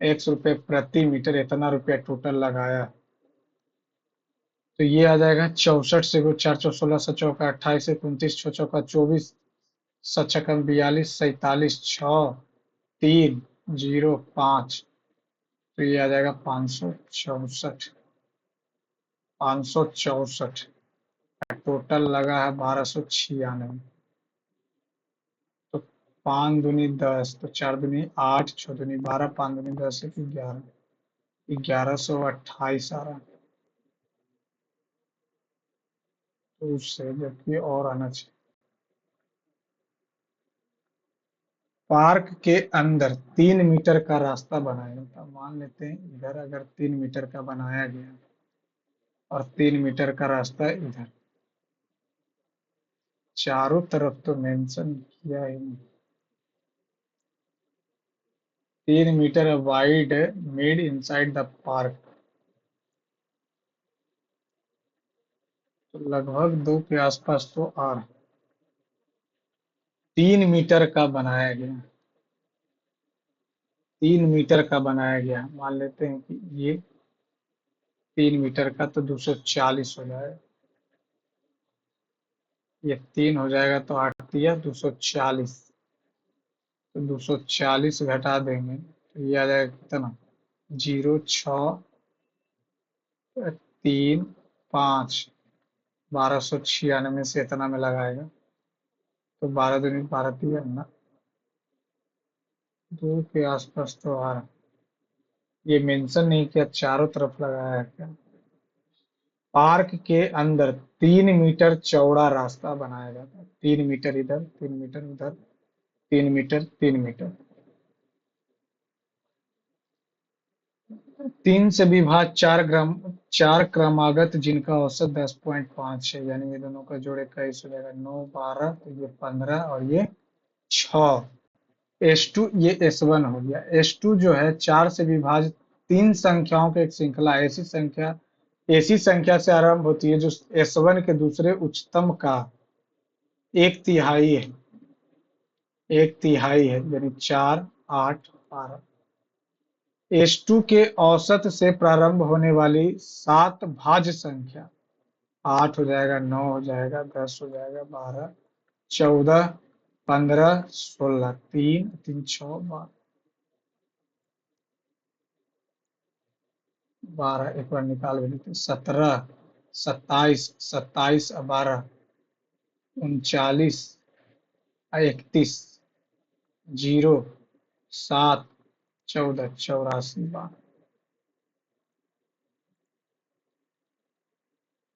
Speaker 1: 1 रुपये प्रति मीटर इतना रुपया टोटल लगाया। तो ये आ जाएगा 64 से 4 4 16 28 29 6 24 7 42 47 6 3 0 5। तो ये आ जाएगा 564 टोटल लगा है 1296। तो 5 दूनी 10 तो 4 दूनी 8 6 दूनी 12 5 दूनी 10 11 1128 आ रहा। तो उससे जबकि और आना चाहिए। पार्क के अंदर 3 मीटर का रास्ता बनाया जाता। मान लेते हैं इधर अगर 3 मीटर का बनाया गया और 3 मीटर का रास्ता इधर चारों तरफ तो मेंशन किया ही नहीं। 3 metre wide made inside the park तो लगभग 2 के आसपास तो आ रहा। 3 मीटर का बनाया गया 3 मीटर का बनाया गया मान लेते हैं कि ये 3 मीटर का तो 240 हो जाएगा। ये 3 हो जाएगा तो 8 या 240। तो 240 घटा देंगे तो ये आ जाएगा कितना 0 6 3 5 1296 से इतना में लगाएगा। तो 12 दूनी 12 है ना 2 के आसपास तो आ रहा। ये मेंशन नहीं किया चारों तरफ लगाया है क्या। पार्क के अंदर 3 मीटर चौड़ा रास्ता बनाया जाता है। 3 मीटर इधर 3 मीटर उधर 3 मीटर 3 मीटर 3 से विभाज्य 4 क्रमागत जिनका औसत 10.5 है यानी ये दोनों का जोड़ 21 हो जाएगा 9 12 तो ये 15 और ये 6। S2 ये S1 हो गया। S2 जो है 4 से विभाजित 3 संख्याओं की एक श्रृंखला ऐसी संख्या से आरंभ होती है जो S1 के दूसरे उच्चतम का 1/3 है। 1/3 है यानी 4 8 12। S2 के औसत से प्रारंभ होने वाली 7 भाज्य संख्या 8 हो जाएगा 9 हो जाएगा 10 हो जाएगा 12 14 15 16 3 3 6 12 12 एक बार निकाल भी लेते 17 27 27 12 39, 31, 0, 7, 14, 84 बार।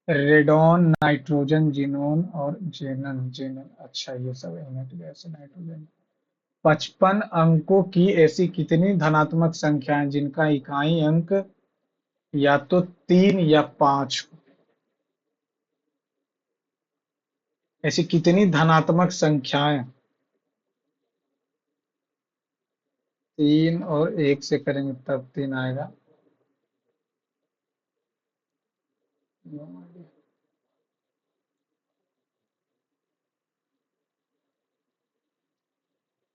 Speaker 1: रेडॉन, नाइट्रोजन, जिनोन और जेनन। जेनन, अच्छा, ये सब एनएच गैस है, नाइट्रोजन। 55 अंकों की ऐसी कितनी धनात्मक संख्याएं जिनका इकाई अंक या तो 3 या 5 हो? ऐसी कितनी धनात्मक संख्याएं? 3 और 1 से करेंगे तब 3 आएगा।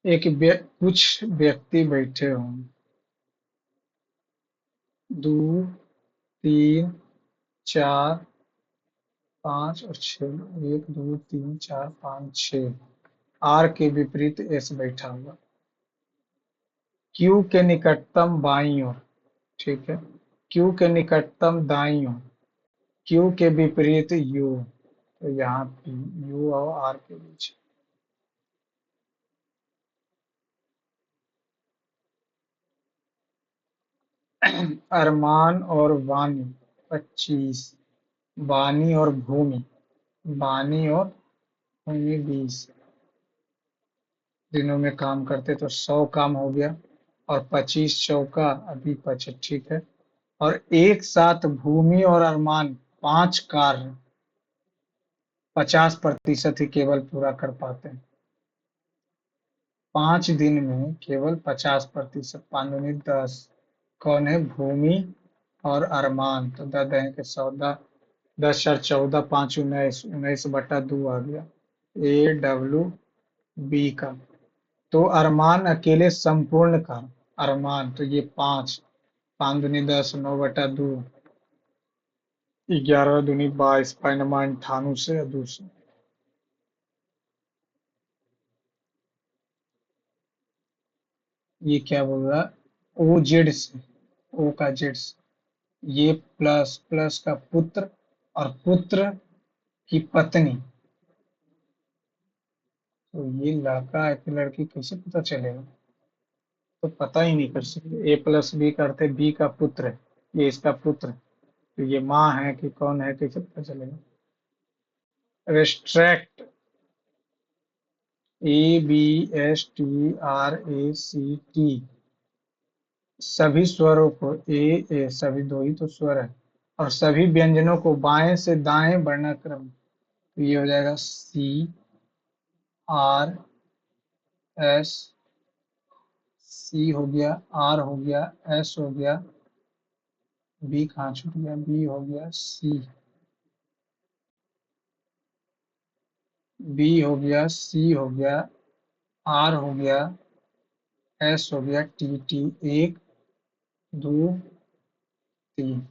Speaker 1: कुछ व्यक्ति बैठे हों, 2, 3, 4, 5 और 6। 1, 2, 3, 4, 5, 6। आर के विपरीत एस बैठा हुआ। क्यू के निकटतम बाईं ओर, ठीक है। क्यू के निकटतम दाईं ओर, क्यू के विपरीत यू, तो यहाँ पी, यू और आर के बीच। अरमान और वानी 25, वानी और भूमि, वानी और भूमि 20। दिनों में काम करते तो 100 काम हो गया, और 25 चौका अभी 25, ठीक है। और एक साथ भूमि और अरमान 5 कार्य 50% ही केवल पूरा कर पाते हैं। 5 दिन में केवल 50%, 5 दूनी 10। कौन है? भूमि और अरमान। तो 10 दहें के 14, 10 चार 14, 5 19, 19/2 आ गया ए डब्ल्यू बी का। तो अरमान अकेले संपूर्ण का, अरमान तो ये 5, 5 दूनी 10, 9/2, 11 दूनी 22, पैनमा 98 से 200। ये क्या बोल रहा है? ओ जेड से, ओ का जेड से, ये प्लस प्लस का पुत्र और पुत्र की पत्नी। तो ये लड़का है कि लड़की, कैसे पता चलेगा? तो पता ही नहीं कर सकते। ए प्लस बी करते, बी का पुत्र है, ये इसका पुत्र है, तो ये माँ है कि कौन है, कैसे पता चलेगा? रेस्ट्रैक्ट, ABSTRACT, सभी स्वरों को, ए सभी दो ही तो स्वर है, और सभी व्यंजनों को बाएं से दाएं वर्णाक्रम। तो ये हो जाएगा CRS, सी हो गया, आर हो गया, एस हो गया, बी कहाँ छूट गया, बी हो गया, सी, बी हो गया, सी हो गया, आर हो गया, एस हो गया, टी टी, 1, 2, 3।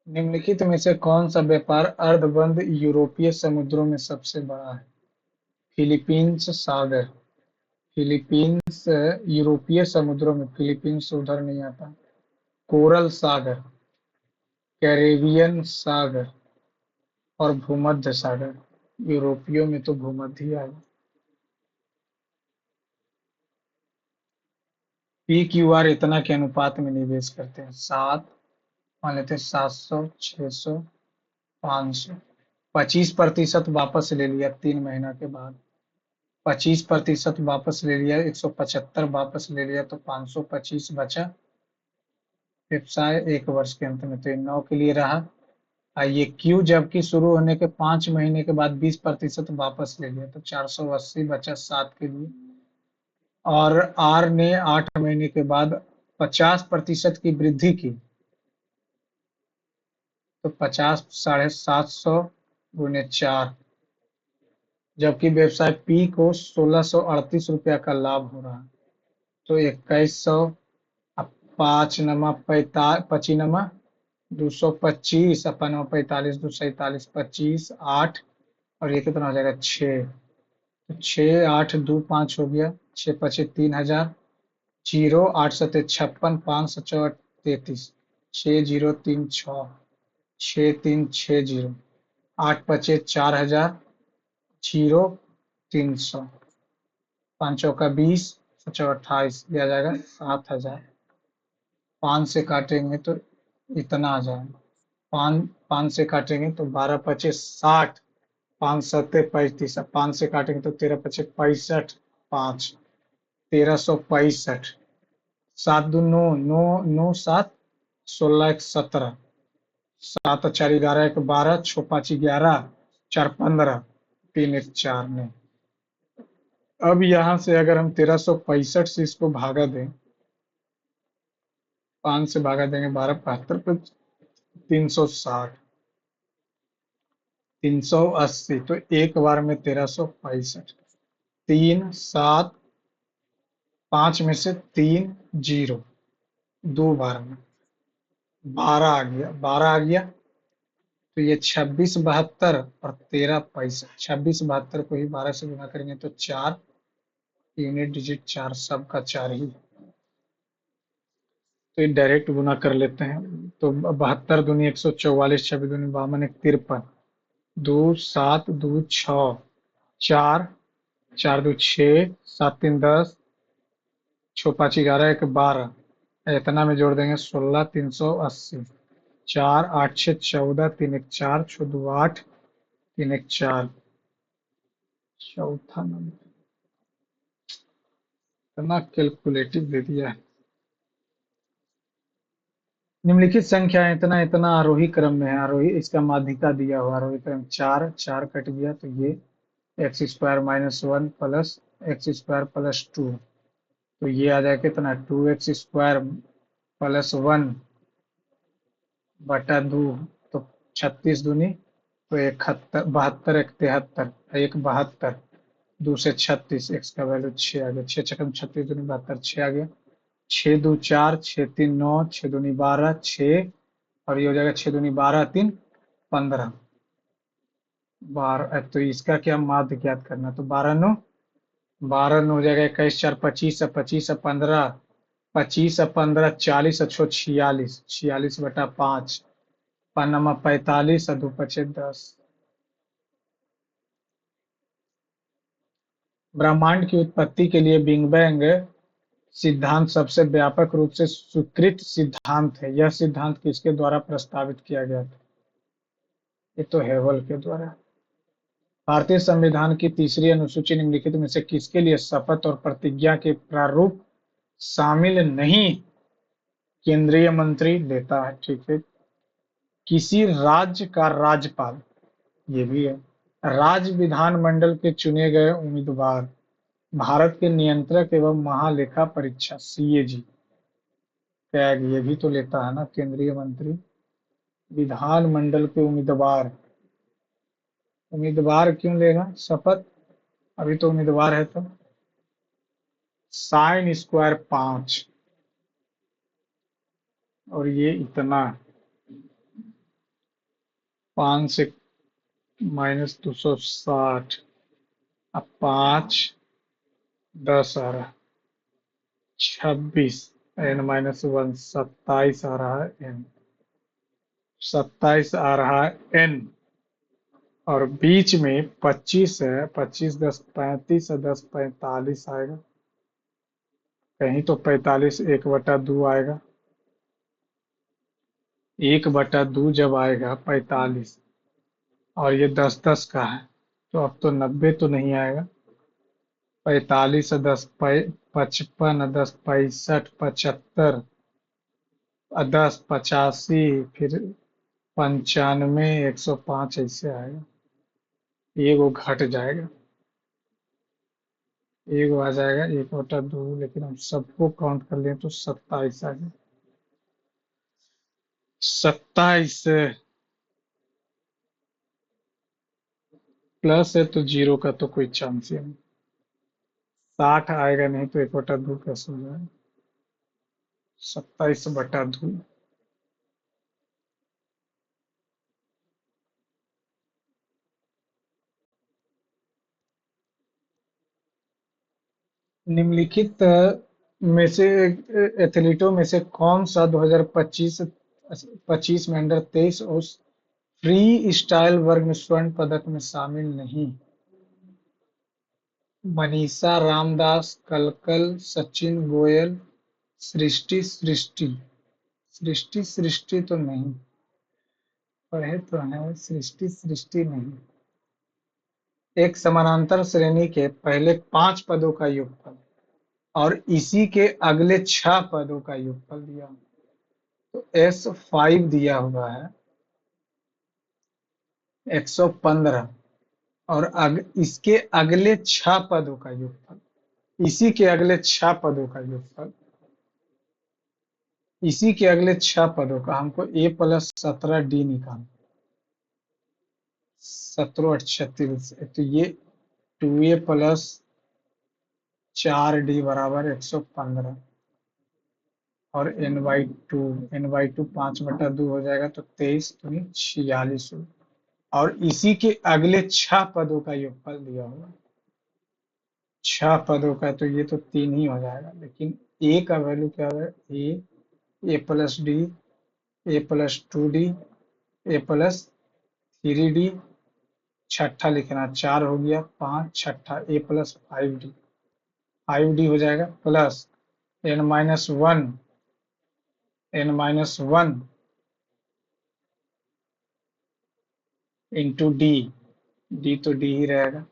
Speaker 1: निम्नलिखित में से कौन सा व्यापार अर्धबंद यूरोपीय समुद्रों में सबसे बड़ा है? फिलीपींस सागर। फिलीपींस यूरोपीय समुद्रों में, फिलीपींस उधर नहीं आता। कोरल सागर, कैरेबियन सागर और भूमध्य सागर। यूरोपियों में तो भूमध्य ही आएगा। पी क्यू आर इतना के अनुपात में निवेश करते हैं? 7, मान लेते हैं 700, 600, 500। 25% वापस ले लिया 3 महीना के बाद, 25% वापस ले लिया, 175 वापस ले लिया, तो 525 बचा। व्यवसाय 1 वर्ष के अंत में, तो ये 9 के लिए रहा। ये क्यू जबकि शुरू होने के 5 महीने के बाद 20% वापस ले लिया, तो 480 बचा 7 के लिए। और आर ने 8 महीने के बाद 50% की वृद्धि की, तो 50, 750 गुने 4। जबकि व्यवसाय पी को 1638 रुपया का लाभ हो रहा है, तो 2100, अब 5 नमा 55, 225, अपन 45, 247, 25, 8, और ये कितना हो जाएगा? 6। तो 6, 8, 2, 5 हो गया, 6 पचे 3000, जीरो, 8 सत्ते 56, 5 सौ 33, 6036, 6360, 8 पचे 4000, जीरो 300, 5 चौका 20, 5 चौ 28, दिया जाएगा 7000। 5 से काटेंगे तो इतना आ जाएगा। 5 से काटेंगे तो 12 पचे 60, 5 सत्ते 35, 5 से काटेंगे तो 13 पचे 65, 5 1365, 7 दूनी 9, 9 9 7, 16 1 17, 7 और 4 11, 1 12, 6 5 11, 4 15, 3 1 4 में। अब यहाँ से अगर हम 1365 से इसको भागा दें, 5 से भागा देंगे 12 75 पे 360, 380, तो एक बार में 1365, 3 7, 5 में से 3 जीरो, 2 बार में 12 आ गया, 12 आ गया तो ये 26 72 और 13 65, 26 72 को ही 12 से गुना करेंगे तो 4 यूनिट डिजिट 4, सबका 4 ही। तो ये डायरेक्ट गुना कर लेते हैं। तो 72 दूनी 144, 26 दूनी 52, 1 53, 2 7 2 6, 4 4 2 6, 7 3 10, 6 5 11, 1 12, इतना में जोड़ देंगे 16, 380, 4 8 6 14, 3 1 4, 6 2 8, 3 1 4, चौथा नंबर। इतना कैलकुलेटिव दे दिया है। निम्नलिखित संख्या इतना इतना आरोही क्रम में है। आरोही इसका माध्यिका दिया हुआ आरोही क्रम 4 4 कट गया तो ये x² - 1 प्लस x² + 2, तो ये आ जाएगा कितना 2x² + 1 बटा 2, तो 36 दूनी तो 71, 72 1 73, 1 72, 2 से 36, x का वैल्यू 6 आ गया, 6 छक्का 36 दूनी 72, 6 आ गया, 6 2 4, 6 3 9, 6 दूनी 12, 6 और ये हो जाएगा 6 दूनी 12 3 15, 12। तो इसका क्या माध्य ज्ञात करना, तो 12 9 हो जाएगा 21 4 25, 25 15, 25 15 40, 46, 46 बटा 5, 5 45, 2 5 10। ब्रह्मांड की उत्पत्ति के लिए बिग बैंग सिद्धांत सबसे व्यापक रूप से स्वीकृत सिद्धांत है। यह सिद्धांत किसके द्वारा प्रस्तावित किया गया था? ये तो हेवल के द्वारा। भारतीय संविधान की तीसरी अनुसूची निम्नलिखित में से किसके लिए शपथ और प्रतिज्ञा के प्रारूप शामिल नहीं? केंद्रीय मंत्री देता है, ठीक है। किसी राज्य का राज्यपाल, ये भी है। राज्य विधानमंडल के चुने गए उम्मीदवार, भारत के नियंत्रक एवं महालेखा परीक्षा सीएजी टैग, ये भी तो लेता है ना केंद्रीय मंत्री। विधानमंडल के उम्मीदवार, उम्मीदवार क्यों लेगा शपथ, अभी तो उम्मीदवार है। तो sin² 5 और ये इतना 5 से -260, अब 5 10 आ रहा, 26 n-1 27 आ रहा है n, 27 आ रहा है n, और बीच में 25 है, 25 10 35 है, 10 45 आएगा, कहीं तो 45 1/2 आएगा, 1/2 जब आएगा 45 और ये 10 10 का है तो अब तो 90 तो नहीं आएगा। 45 10 55, 10 65, 75, 10 85, फिर 95, 105 ऐसे आएगा। एगो घट जाएगा, एगो आ जाएगा 1/2, लेकिन हम सबको काउंट कर लें तो 27 आ गया। 27 प्लस है तो जीरो का तो कोई चांस ही नहीं। 60 आएगा नहीं तो 1/2 कैसे हो जाएगा, 27/2। निम्नलिखित में से एथलीटों में से कौन सा 2025 25 में अंडर 23 और फ्री स्टाइल वर्ग में स्वर्ण पदक में शामिल नहीं? मनीषा रामदास, कलकल, सचिन गोयल, सृष्टि सृष्टि। सृष्टि सृष्टि तो नहीं, पढ़े तो है, सृष्टि सृष्टि नहीं। एक समानांतर श्रेणी के पहले 5 पदों का योगफल और इसी के अगले 6 पदों का योगफल दिया। तो S5 दिया हुआ है 115 और इसके अगले 6 पदों का योगफल, इसी के अगले 6 पदों का योगफल, इसी के अगले 6 पदों का हमको A+17D निकालना। 17 और 36 तो ये 2A+4D बराबर 115 और n/2 5/2 हो जाएगा तो 23 दूनी 46 और इसी के अगले 6 पदों का योगफल दिया हुआ। 6 पदों का तो ये तो 3 ही हो जाएगा, लेकिन ए का वैल्यू क्या है? A+D, A+2D, A+3D, छठा लिखना 4 हो गया, 5 छठा A+5D, 5D हो जाएगा plus n-1 n-1 into D, D तो डी ही रहेगा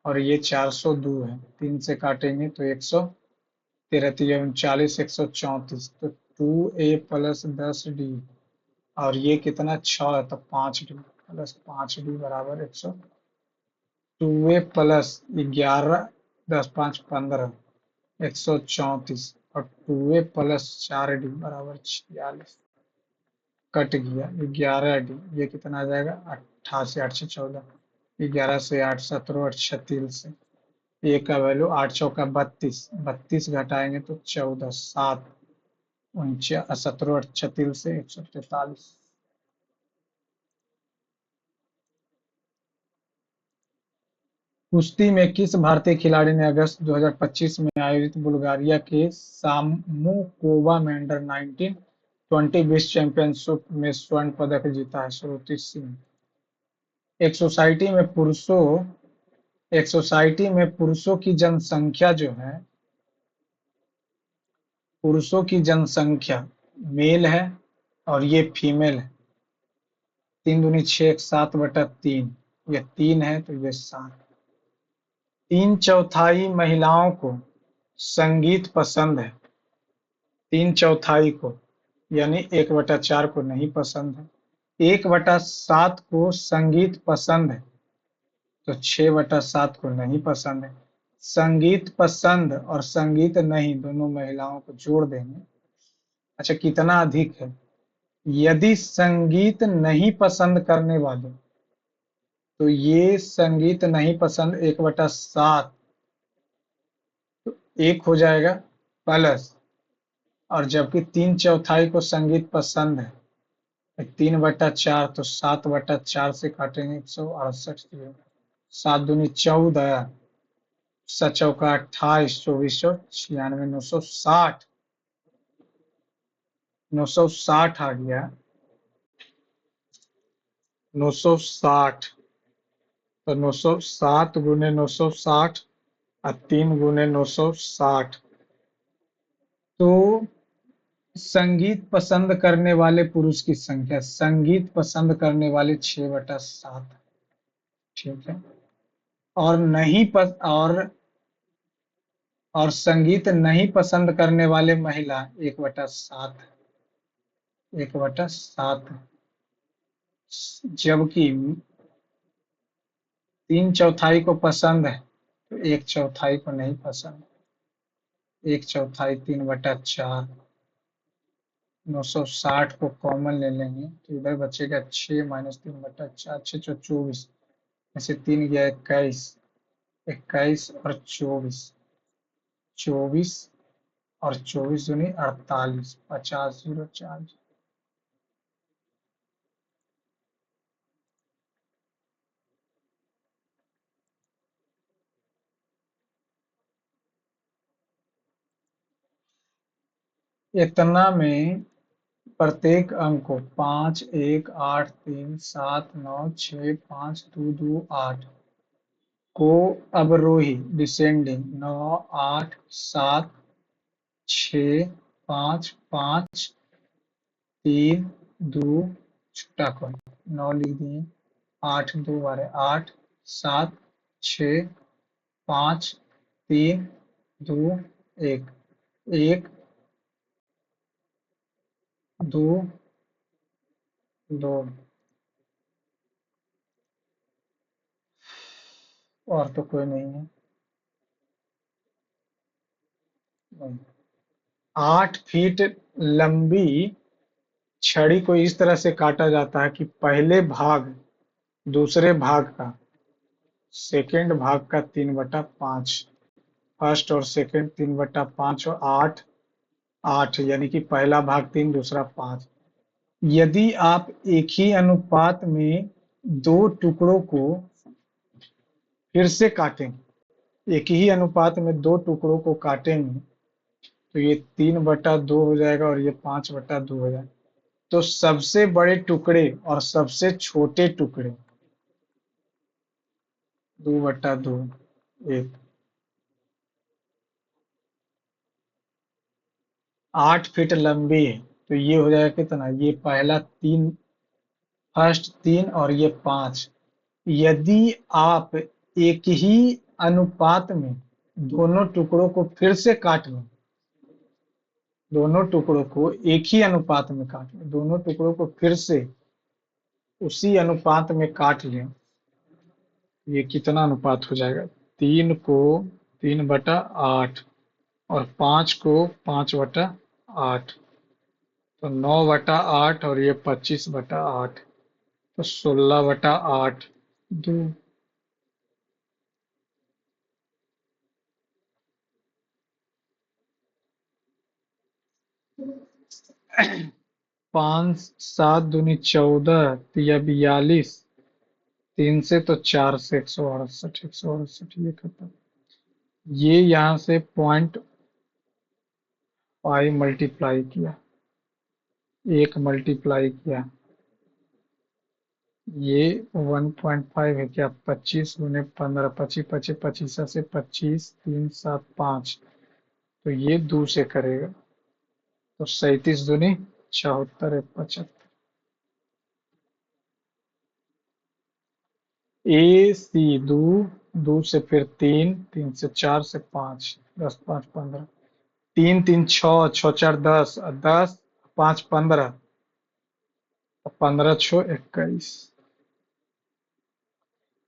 Speaker 1: और ये 402 है, 3 से काटेंगे तो 143 134 तो 2A+10D और ये कितना 6 है तो 5D प्लस 5D बराबर 100। 2A+11 10 5 15 134 और 2A+4D बराबर 46। कट गया 11D, ये कितना आ जाएगा 88 8 से 14, 11 से 8 17 और 36 से ए का वैल्यू 8 चौका 32, 32 घटाएंगे तो 14 7 17 और 36 से 143। कुश्ती में किस भारतीय खिलाड़ी ने अगस्त 2025 में आयोजित बुल्गारिया के सामोकोवा में अंडर 19 20 विश्व चैंपियनशिप में स्वर्ण पदक जीता है? श्रुति सिंह। एक सोसाइटी में पुरुषों की जनसंख्या जो है, पुरुषों की जनसंख्या मेल है और ये फीमेल है। 3 दूनी 6 7/3, ये 3 है तो ये 7। 3/4 महिलाओं को संगीत पसंद है, 3/4 को, यानी 1/4 को नहीं पसंद है। 1/7 को संगीत पसंद है तो 6/7 को नहीं पसंद है। संगीत पसंद और संगीत नहीं दोनों महिलाओं को जोड़ देंगे। अच्छा, कितना अधिक है? यदि संगीत नहीं पसंद करने वाले, तो ये संगीत नहीं पसंद 1/7 तो 1 हो जाएगा प्लस, और जबकि 3/4 को संगीत पसंद है 3/4 तो 7/4 से काटेंगे 168, 7 दूनी 14, 7 चौका 28, 2496, 960, 960 आ गया, 960 तो 907 गुने 960 और 3 गुने 960 तो संगीत पसंद करने वाले पुरुष की संख्या, संगीत पसंद करने वाले 6/7, ठीक है। और नहीं पस और संगीत नहीं पसंद करने वाले महिला 1/7, 1/7, जबकि 3/4 को पसंद है तो 1/4 को नहीं पसंद। 1/4 3/4, 960 को कॉमन ले लेंगे तो इधर बचेगा 6 - 3/4, 6 × 24 में से 3 गया 21, 21 और 24, 24 और 24 दूनी 48, 50 0 4। इतना में प्रत्येक अंक को 5, 1, 8, 3, 7, 9, 6, 5, 2, 2, 8 को अवरोही डिसेंडिंग 9, 8, 7, 6, 5, 5, 3, 2 छुट्टा कौन 9 लिख दिए, 8 2 12 8, 7, 6, 5, 3, 2, 1, 1, 2, 2 और तो कोई नहीं है। नहीं। 8 फीट लंबी छड़ी को इस तरह से काटा जाता है कि पहले भाग दूसरे भाग का सेकेंड भाग का 3/5, फर्स्ट और सेकेंड 3/5 और 8 8 यानी कि पहला भाग 3 दूसरा 5। यदि आप एक ही अनुपात में दो टुकड़ों को फिर से काटें, एक ही अनुपात में दो टुकड़ों को काटेंगे तो ये 3/2 हो जाएगा और ये 5/2 हो जाएगा। तो सबसे बड़े टुकड़े और सबसे छोटे टुकड़े 2/2 एक 8 फीट लंबी है तो ये हो जाएगा कितना, ये पहला 3, फर्स्ट 3 और ये 5। यदि आप एक ही अनुपात में दोनों टुकड़ों को फिर से काट लें, दोनों टुकड़ों को एक ही अनुपात में काट लें, दोनों टुकड़ों को फिर से उसी अनुपात में काट लें, ये कितना अनुपात हो जाएगा, 3 को 3/8 और 5 को 5/8 तो 9/8 और ये 25/8 तो 16/8 2 5 7 दूनी 14 तिया 42 3 से तो 4 से 168 168 ये खत्म। ये यहाँ से 0.5 मल्टीप्लाई किया, एक मल्टीप्लाई किया, ये 1.5 है क्या, 25 × 15 25 25 25 से 25 3 7 5 तो ये 2 से करेगा तो 37 दूनी 74 75। ए सी दो, दो से फिर 3 3 से 4 से 5 10 5 15 3 3 6 6 4 10 10 5 15 15 6 21।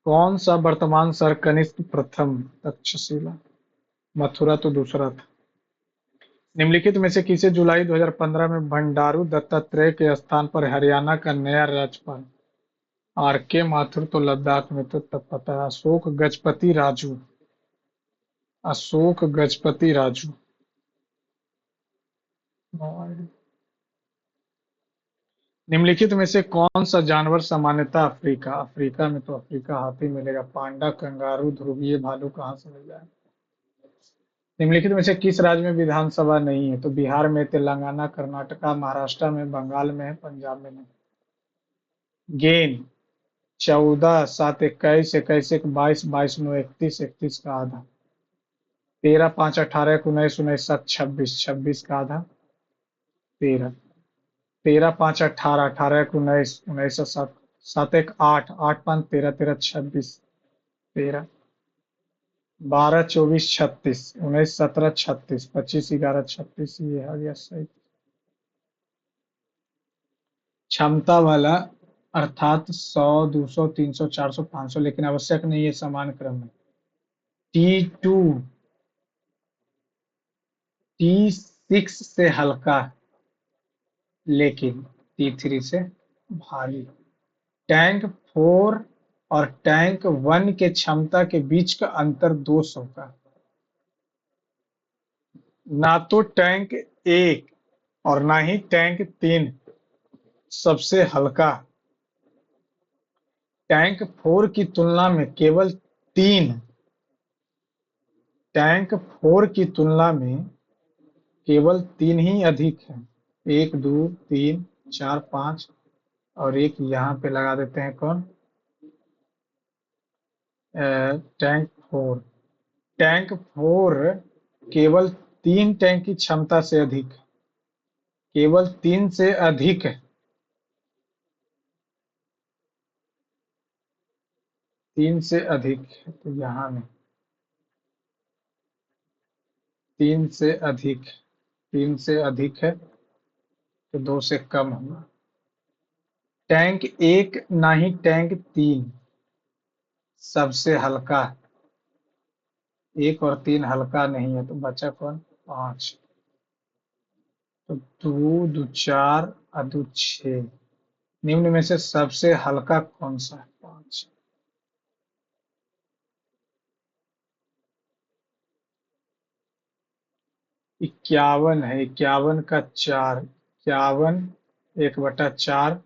Speaker 1: कौन सा वर्तमान सर कनिष्क प्रथम तक्षशिला, मथुरा तो दूसरा था। निम्नलिखित में से किसे जुलाई 2015 में बंडारू दत्तात्रेय के स्थान पर हरियाणा का नया राज्यपाल, आर के माथुर तो लद्दाख में तो तब पता है, अशोक गजपति राजू, अशोक गजपति राजू। निम्नलिखित में से कौन सा जानवर सामान्यतः अफ्रीका, अफ्रीका में तो अफ्रीका हाथी मिलेगा, पांडा कंगारू ध्रुवीय भालू कहाँ से मिल जाए। निम्नलिखित में से किस राज्य में विधानसभा नहीं है, तो बिहार में, तेलंगाना, कर्नाटका, महाराष्ट्र में, बंगाल में है, पंजाब में नहीं। गेन 14 7 21 21 1 22 22 9 31 31 का आधा, 13 5 18 19 19 7 26 26 का आधा 13, 13 5 18 18 19 19 7 7 1 8 8 5 13 13 26 13, 12 24 36 19 17 36 25 11 36 ये आ गया सही। क्षमता वाला अर्थात 100 200 300 400 500 लेकिन आवश्यक नहीं है समान क्रम में। T2 T6 से हल्का लेकिन T3 से भारी। टैंक 4 और टैंक 1 के क्षमता के बीच का अंतर 200 का। ना तो टैंक 1 और ना ही टैंक 3 सबसे हल्का, टैंक 4 की तुलना में केवल 3, टैंक 4 की तुलना में केवल 3 ही अधिक है। 1 2 3 4 5 और एक यहाँ पे लगा देते हैं कौन, टैंक 4। टैंक 4 केवल 3 टैंक की क्षमता से अधिक है, केवल 3 से अधिक है, 3 से अधिक है तो यहाँ नहीं, 3 से अधिक, 3 से अधिक है तो 2 से कम होगा। टैंक 1 ना ही टैंक 3 सबसे हल्का है, 1 और 3 हल्का नहीं है तो बचा कौन, 5। तो 2 2 4 और 2 6, निम्न में से सबसे हल्का कौन सा है, 5। 51 है, 51 का 4, 51 1/4,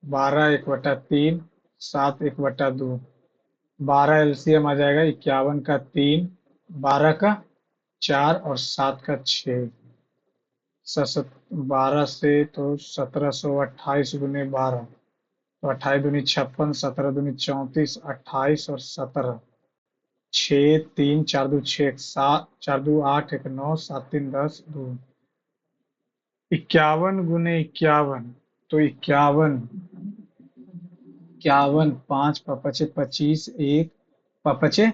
Speaker 1: 12 1/3, 7 1/2, 12 एलसीएम आ जाएगा, 51 का 3, 12 का 4 और 7 का 6, 12 से तो 1728 गुने 12, तो 28 दूनी 56, 17 दूनी 34, 28 और 17, 6 3 4 2 6 7, 4 2 8 1 9 7 3 10 2, 51 गुने 51, तो 51, 51 5 पचे 25, एक पचे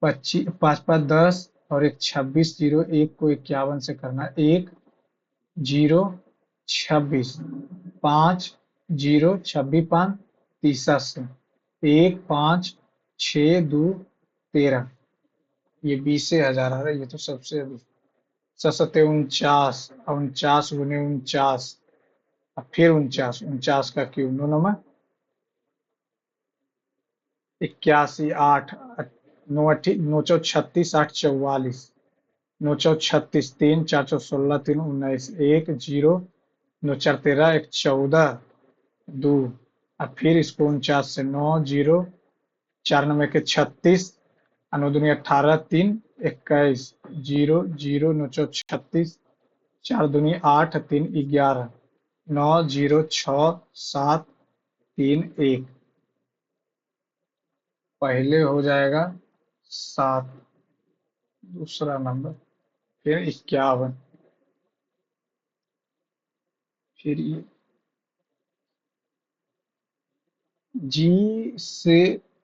Speaker 1: 25, 5 5 10 और एक 26, 0 1 को 51 से करना, 1 0 26, 5 0 26 5 तीसरा से 1 5 6 2 13, ये 20,000 आ रहा है, ये तो सबसे अधिक। 7 49, 49 गुने 49 और फिर 49, 49 का क्यूब 9 नंबर 81 8, 9 चौ 36 8 44, 9 चौ 36, 3 4 चौ 16 3 19, 1 0 9 4 13 1 14 2, और फिर इसको 49 से 9 0 4 9 के 36 और 9 दूनी 18 3 21 0 0 9 चौ 36, 4 दूनी 8 3 11 9 0 6 7 3 1, पहले हो जाएगा 7, दूसरा नंबर फिर 51, फिर ये जी से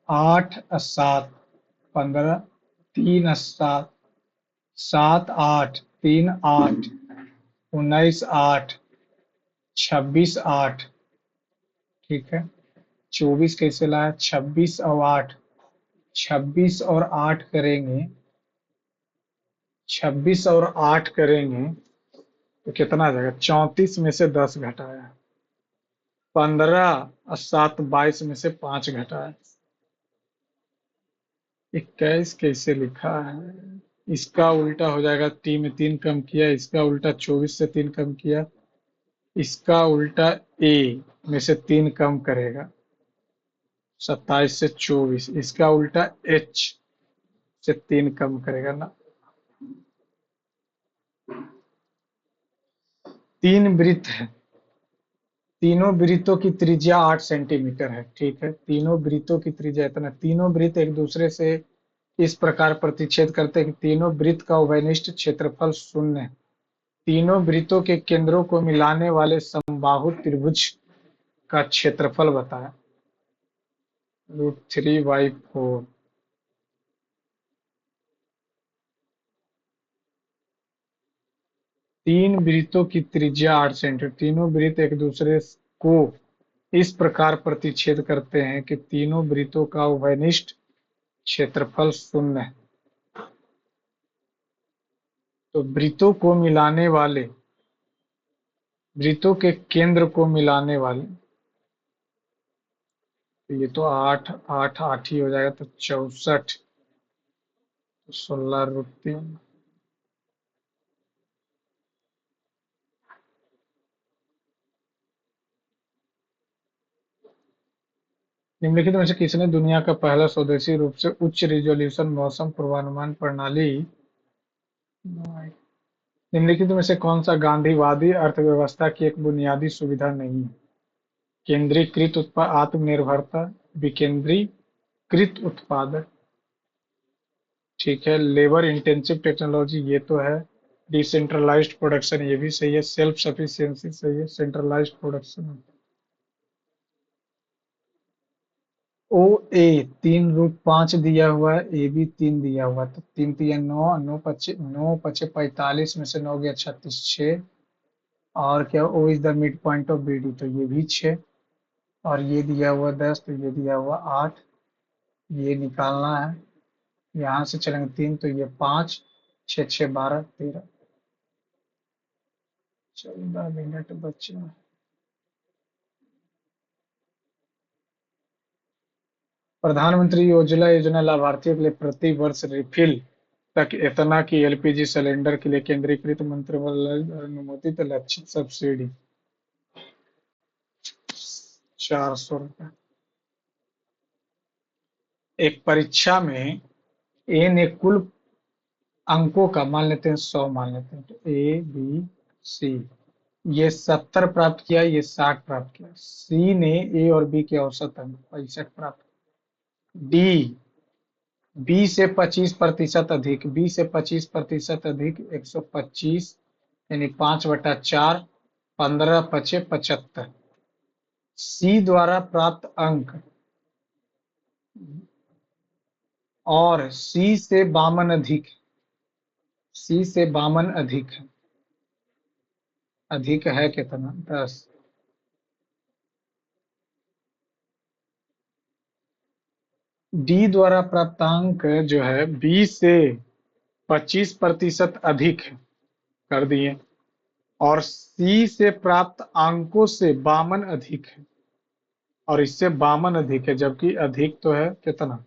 Speaker 1: 8 7 15 3 7 7 8 3 8 19 8 26 8, ठीक है। 24 कैसे लाया, 26 और 8, 26 और 8 करेंगे, 26 और 8 करेंगे तो कितना आ जाएगा, 34 में से 10 घटाया, 15 और 7 22 में से 5 घटाया, 21 कैसे लिखा है, इसका उल्टा हो जाएगा, टी में 3 कम किया, इसका उल्टा 24 से 3 कम किया, इसका उल्टा ए में से 3 कम करेगा 27 से 24, इसका उल्टा एच से 3 कम करेगा ना। 3 वृत्त है, तीनों वृत्तों की त्रिज्या 8 सेंटीमीटर है, ठीक है। तीनों वृत्तों की त्रिज्या इतना, तीनों वृत्त एक दूसरे से इस प्रकार प्रतिच्छेद करते हैं कि तीनों वृत्त का उभयनिष्ठ क्षेत्रफल 0 है। तीनों वृत्तों के केंद्रों को मिलाने वाले समबाहु त्रिभुज का क्षेत्रफल बताएं। √3/4, तीन वृत्तों की त्रिज्या 8 सेंटीमीटर, तीनों वृत्त एक दूसरे को इस प्रकार प्रतिच्छेद करते हैं कि तीनों वृत्तों का उभयनिष्ठ क्षेत्रफल 0 है। तो वृत्तों के केंद्र को मिलाने वाले, तो ये तो 8 8 8 ही हो जाएगा, तो 64, 16√3, निम्नलिखित में से किसने दुनिया का पहला स्वदेशी रूप से उच्च रिजोल्यूशन मौसम पूर्वानुमान प्रणाली निम्नलिखित में से कौन सा गांधीवादी अर्थव्यवस्था की एक बुनियादी सुविधा नहीं है? केंद्रीकृत आत्मनिर्भरता, विकेंद्रीकृत उत्पादन, ठीक है, लेबर इंटेंसिव टेक्नोलॉजी ये तो है, डिसेंट्रलाइज्ड प्रोडक्शन ये भी सही है, सेल्फ सफिशिएंसी सही है, सेंट्रलाइज्ड प्रोडक्शन। ओ ए 3 रूट 5 दिया हुआ है, ए बी 3 दिया हुआ है, तो 3 3 9, 9 5 45 में से 9 गया 36, 6। और क्या, O is the mid point of B D, तो ये भी 6। और ये दिया हुआ 10, तो ये दिया हुआ 8। ये निकालना है, यहाँ से चलेंगे 3, तो ये 5, 6 6 12 13। 14 मिनट बचे। प्रधानमंत्री योजना योजना लाभार्थियों के लिए प्रति वर्ष रिफिल तक इतना की एलपीजी सिलेंडर के लिए केंद्रीकृत मंत्रिमंडल अनुमोदित लक्षित सब्सिडी 400 रुपये। एक परीक्षा में ए ने कुल अंकों का मान लेते हैं 100, मान लेते हैं, तो ए बी सी, ये 70 प्राप्त किया, ये 60 प्राप्त किया। सी ने ए और बी के औसत अंक 65 प्राप्त। डी, बी से 25% अधिक, बी से 25% अधिक 125, यानी 5/4, 15 × 5 = 75। सी द्वारा प्राप्त अंक और सी से 52 अधिक, सी से 52 अधिक है, अधिक है कितना, 10। डी द्वारा प्राप्तांक जो है बी से 25% अधिक है, कर दिए, और सी से प्राप्त अंकों से 52 अधिक है, और इससे 52 अधिक है, जबकि अधिक तो है कितना,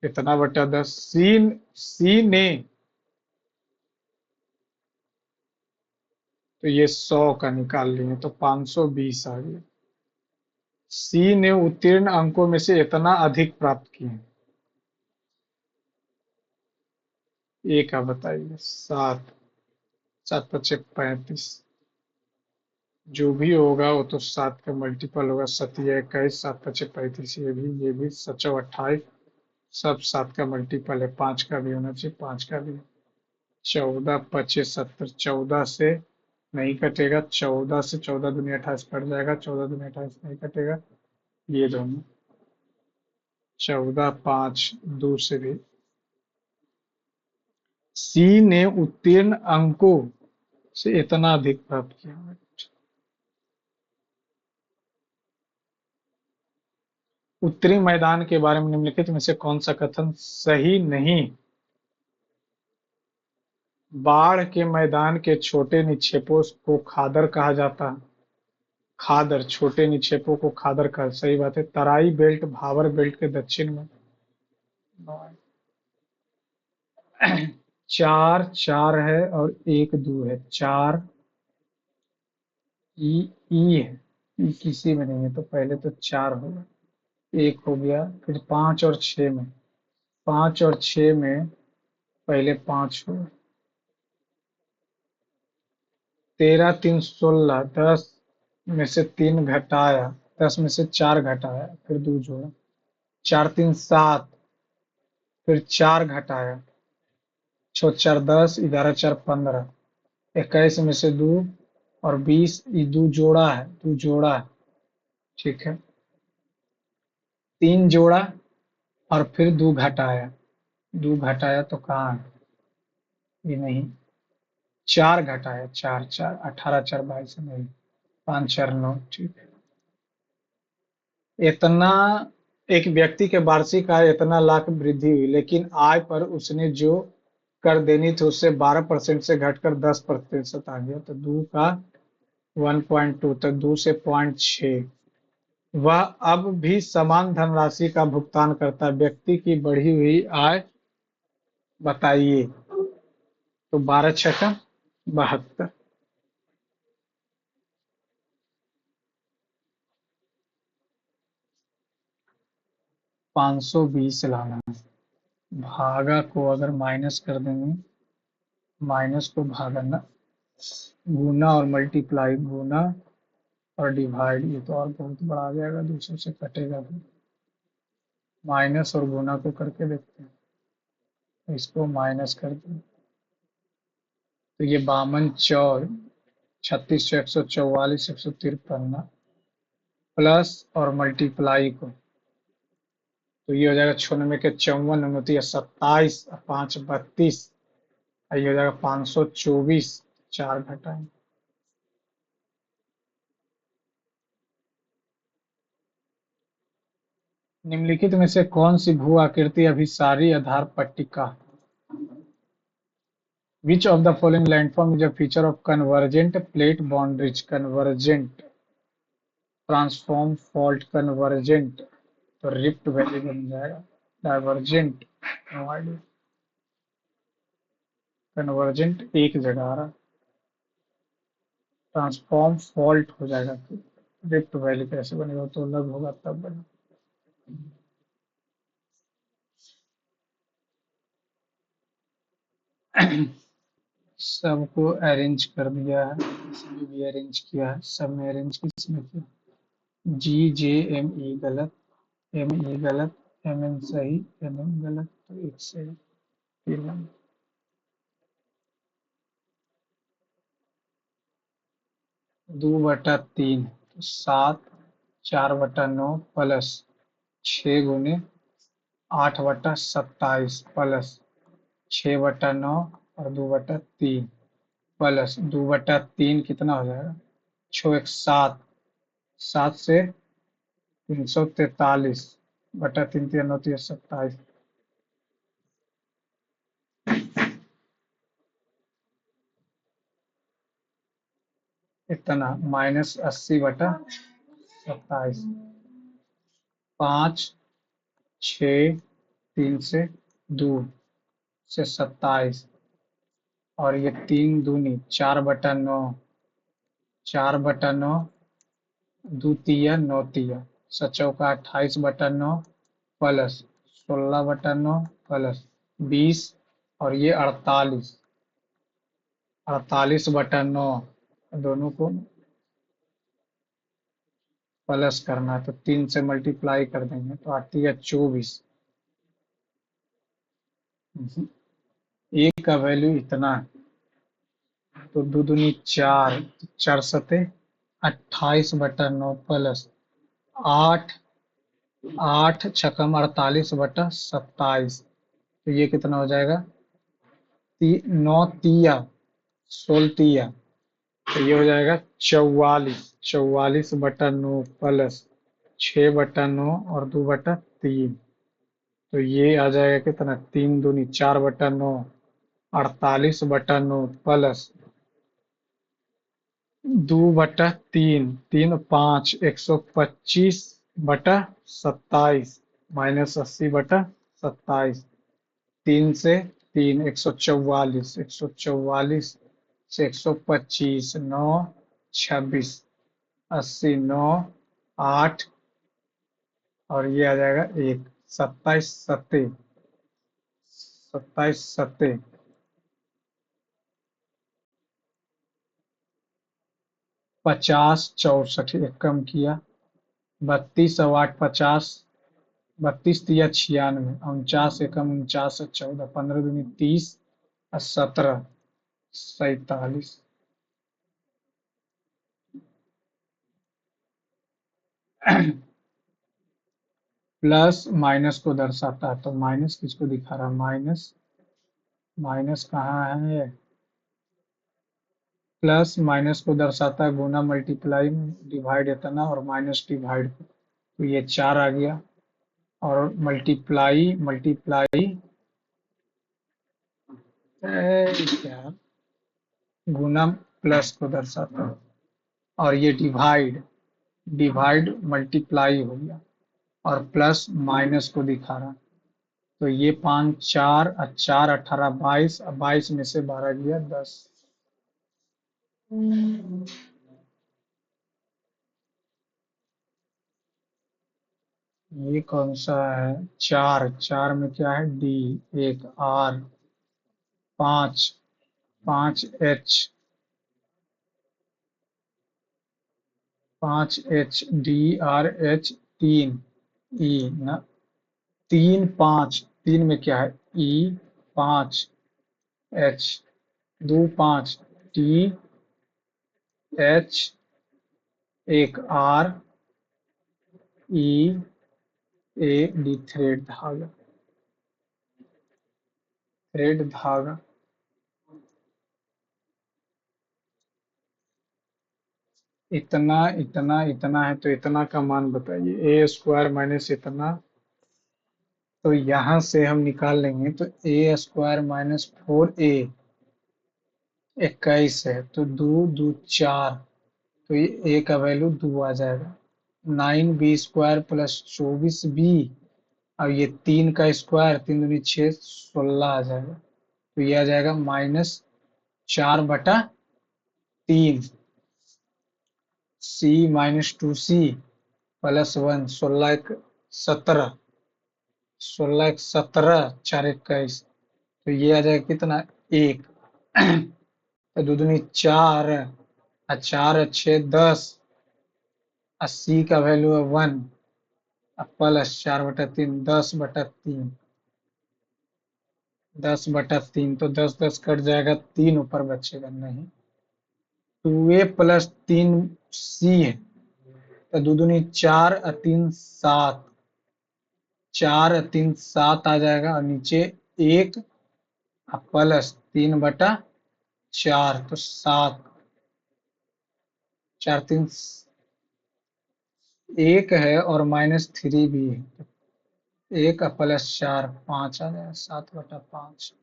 Speaker 1: इतना बटा 10। सी ने, तो ये 100 का निकाल लिए, तो 520 आ गया। सी ने उत्तीर्ण अंकों में से इतना अधिक प्राप्त किए। ए का बताइए। 7, 7 × 5 = 35, जो भी होगा वो तो 7 का मल्टीपल होगा। 7 × 21, 7 × 5 = 35, ये भी 7 × 28, सब 7 का मल्टीपल है। 5 का भी होना चाहिए, 5 का भी। 14 × 5 = 70, 14 से नहीं कटेगा, 14 से 14 दूनी 28 कट जाएगा, 14 दूनी 28 नहीं कटेगा, ये दोनों 14 5 2 से भी। सी ने उत्तीर्ण अंकों से इतना अधिक प्राप्त किया। उत्तरी मैदान के बारे में निम्नलिखित में से कौन सा कथन सही नहीं? बाढ़ के मैदान के छोटे निक्षेपों को खादर कहा जाता है। खादर, छोटे निक्षेपों को खादर कहा, सही बात है। तराई बेल्ट भाबर बेल्ट के दक्षिण में। 4 4 है और 1 2 है, 4 ई है, ई किसी में नहीं है, तो पहले तो 4 होगा, 1 हो गया, फिर 5 और 6 में, 5 और 6 में पहले 5 होगा, 13 3 16, 10 में से 3 घटाया, 10 में से 4 घटाया, फिर 2 जोड़ा, 4 3 7, फिर 4 घटाया, 6 4 10, 11 4 15, 21 में से 2 और 20, ये 2 जोड़ा है, 2 जोड़ा है, ठीक है। 3 जोड़ा और फिर 2 घटाया, 2 घटाया तो कहाँ है, ये नहीं, 4 घटाया, 4 4, 18 4 22 नहीं, 5 4 9, ठीक है। इतना, एक व्यक्ति के वार्षिक आय इतना लाख वृद्धि हुई, लेकिन आय पर उसने जो कर देनी थी उससे 12% से घटकर 10% आ गया, तो 2 का 1.2, तो 2 से 0.6। वह अब भी समान धनराशि का भुगतान करता है, व्यक्ति की बढ़ी हुई आय बताइए, तो 12 छक्का 72। 520 लाना है, भागा को अगर माइनस कर देंगे माइनस को भागना, गुना और मल्टीप्लाई, गुना और डिवाइड, ये तो और बहुत बड़ा आ जाएगा, दूसरे से कटेगा भी। माइनस और गुना को करके देखते हैं, इसको माइनस कर दें तो ये 52 चौर 36 144 153 प्लस और मल्टीप्लाई को, तो ये हो जाएगा 96 के 54 29 27 5 32, ये हो जाएगा 524, 4 घटाएं। निम्नलिखित में से कौन सी भू आकृति अभिसारी आधार पट्टिका? Which of the following landform is a feature of convergent plate boundaries? Convergent, transform, fault, convergent, तो रिफ्ट वैली बन जाएगा। Divergent, no idea. कन्वर्जेंट एक जगह आ रहा, ट्रांसफॉर्म फॉल्ट हो जाएगा, रिफ्ट वैली कैसे बनेगा, तो अलग होगा तब बनेगा। सबको अरेंज कर दिया है, इसमें भी अरेंज किया है, सब में अरेंज किसने किया? जी जे एम ई गलत, एम ई गलत, एम एन सही, एम एन गलत, तो एक सही, तीन नंबर। 2/3 तो 7, 4/9 प्लस 6 × 8/27 प्लस 6/9 और 2/3 प्लस 2/3 कितना हो जाएगा? 6 1 7, 7 से 343 बटा 3 3 9 3 27, इतना -80/27, 5 6 3 से 2 से 27, और ये 3 दूनी 4/9, 4/9 द्वितीय नौतीय, सचौका 28/9 प्लस 16/9 प्लस 20, और ये 48, 48/9, दोनों को प्लस करना है तो 3 से मल्टीप्लाई कर देंगे तो आती है 24। एक का वैल्यू इतना है, तो दो दूनी 4, 4 28/9 प्लस 8, 8 छकम 48/27, तो ये कितना हो जाएगा? 9 तिया 16, तो ये हो जाएगा 44, 44/9 प्लस 6/9 और 2/3, तो ये आ जाएगा कितना? 3 दूनी 4/9, 48/9 प्लस 2/3, 3 5 125/27 माइनस 80/27, 3 से 3 144, 144 से 125, 9 26, 80, 9 8, और ये आ जाएगा 1, 27 सत्ते, 27 सत्ते 50 64, एक कम किया, 32 और 8 50, 32 तिया 96, 49 एकम 49 14, 15 दूनी 30 और 17 47। प्लस माइनस को दर्शाता है, तो माइनस किसको दिखा रहा है? माइनस, माइनस कहाँ है? प्लस माइनस को दर्शाता है, गुना मल्टीप्लाई डिवाइड इतना और माइनस डिवाइड, तो ये 4 आ गया, और मल्टीप्लाई मल्टीप्लाई क्या, गुना प्लस को दर्शाता है, और ये डिवाइड, डिवाइड मल्टीप्लाई हो गया, और प्लस माइनस को दिखा रहा, तो ये 5 4 4 18 22, 22 में से 12 गया 10। ये कौन सा है? 4, 4 में क्या है? D, 1 are, 5 5H 5H DRH 3 ई ना, 3 5, 3 में क्या है ई, 5H, 2 5 TH, एक READ, थ्रेड धागा, थ्रेड धागा। इतना इतना इतना है तो इतना का मान बताइए, ए स्क्वायर माइनस इतना, तो यहां से हम निकाल लेंगे तो ए स्क्वायर माइनस 4A 21 है, तो 2 2 4, तो ये ए का वैल्यू 2 आ जाएगा। 9B स्क्वायर प्लस 24B, और ये 3 का स्क्वायर, 3 दूनी 6, 16 आ जाएगा, तो ये आ जाएगा -4/3। C माइनस 2C प्लस 1, 16 1 17, 16 1 17, 4 21, तो ये आ जाएगा कितना, 1। तो 2 दूनी 4, और 4 6 10, और C का वैल्यू है 1, और प्लस 4/3, 10/3, 10/3, तो 10 10 कट जाएगा, 3 ऊपर बचेगा नहीं। 2A प्लस 3C है, तो 2 दूनी 4 और 3 7, 4 और 3 7 आ जाएगा, और नीचे 1 और प्लस 3/4, तो 7, 4 3 1 है, और -3 भी है, 1 और प्लस 4 5 आ जाएगा, 7/5।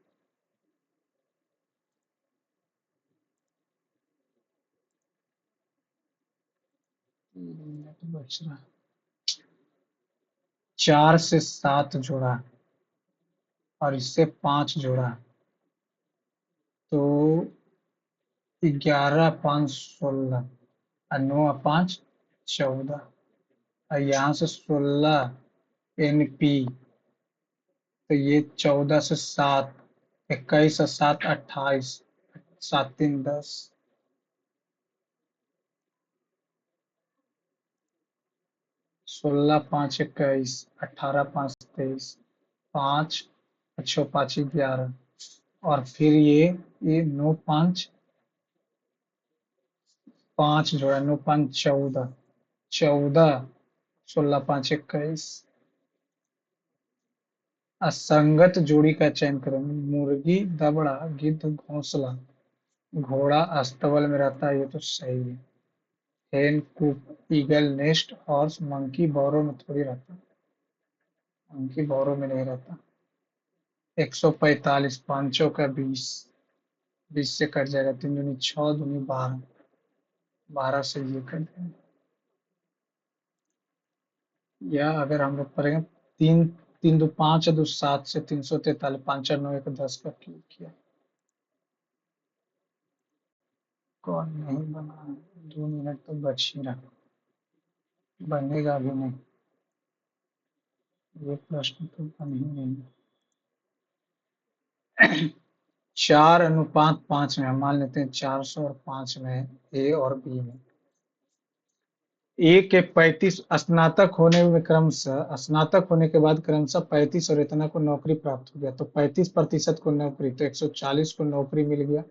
Speaker 1: मिनट बच रहा, 4 से 7 जोड़ा और इससे 5 जोड़ा, तो 11 5 16, और 9 और 5 14, और यहाँ से 16 NP, तो ये 14 से 7, 21 और 7 28, 7 3 10, 16 5 21, 18 5 23, 5 6 5 11, और फिर ये 9 5 5 जोड़ा, 9 5 14, 14 16 5 21, असंगत जोड़ी का चयन करें। मुर्गी दबड़ा, गिद्ध घोंसला, घोड़ा अस्तबल में रहता है, ये तो सही है। हेन कूप, ईगल नेस्ट, हॉर्स मंकी बौरों में थोड़ी रहता, मंकी बौरों में नहीं रहता। 145, पांचों का 20, 20 से कट जाएगा, 3 दूनी 6, दूनी 12, 12 से ये कट जाएगा। या अगर हम लोग करेंगे 3 3 2 5 2 7 से 343, 5 9 1 10 का क्यूब किया, कौन नहीं बना, 2 मिनट तो बच ही रहा, बनेगा भी नहीं, ये प्रश्न तो बन ही नहीं। 4:5 में हम मान लेते हैं, 400 और 5 में, ए और बी में। ए के 35 स्नातक होने में क्रमशः, स्नातक होने के बाद क्रमशः 35 और इतना को नौकरी प्राप्त हो गया, तो 35% को नौकरी, तो 140 को नौकरी मिल गया,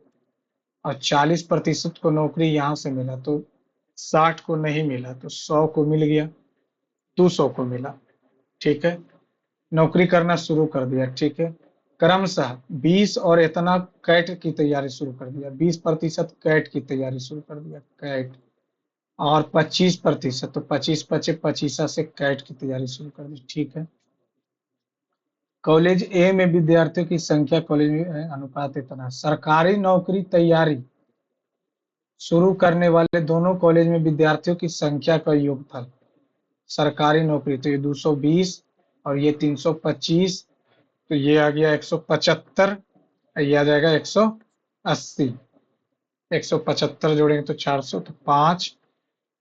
Speaker 1: और 40% को नौकरी यहाँ से मिला, तो 60 को नहीं मिला, तो 100 को मिल गया, 200 को मिला, ठीक है। नौकरी करना शुरू कर दिया, ठीक है। क्रमशः 20 और इतना कैट की तैयारी शुरू कर दिया, 20% कैट की तैयारी शुरू कर दिया, कैट, और 25%, तो 25 बचे, 25 से कैट की तैयारी शुरू कर दी, ठीक है। कॉलेज ए में विद्यार्थियों की संख्या, कॉलेज में अनुपात इतना, सरकारी नौकरी तैयारी शुरू करने वाले दोनों कॉलेज में विद्यार्थियों की संख्या का योगफल, सरकारी नौकरी, तो ये 220 और ये 325, तो ये आ गया 175, ये आ जाएगा 180, 175 जोड़ेंगे तो 400, तो 5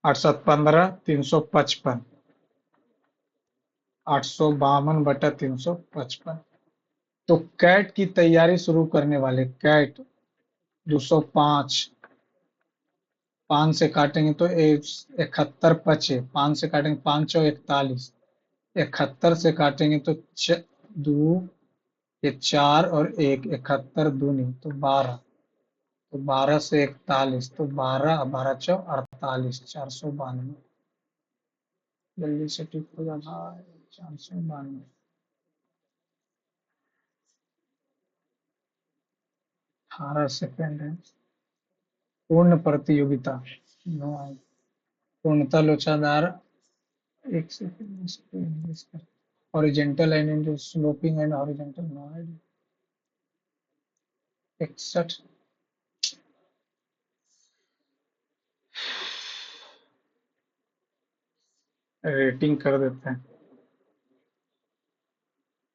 Speaker 1: 8 7 15, 355, 852/355। तो कैट की तैयारी शुरू करने वाले, कैट 205, 5 से काटेंगे तो 71 बचे, 5 से काटेंगे 5 और 41, 71 से काटेंगे तो दो, ये 4 और 1, 71 दूनी तो 12, तो 12 से 41, तो 12 12 चौ 48, 492। जल्दी से टिक हो जाना है, 492। 18 सेकेंड है। पूर्ण प्रतियोगिता, नो आई। पूर्णतः लोचादार, एक सेकेंड इसको इंग्लिश कर। Horizontal and sloping and horizontal, no idea. 61। Rating कर देते हैं।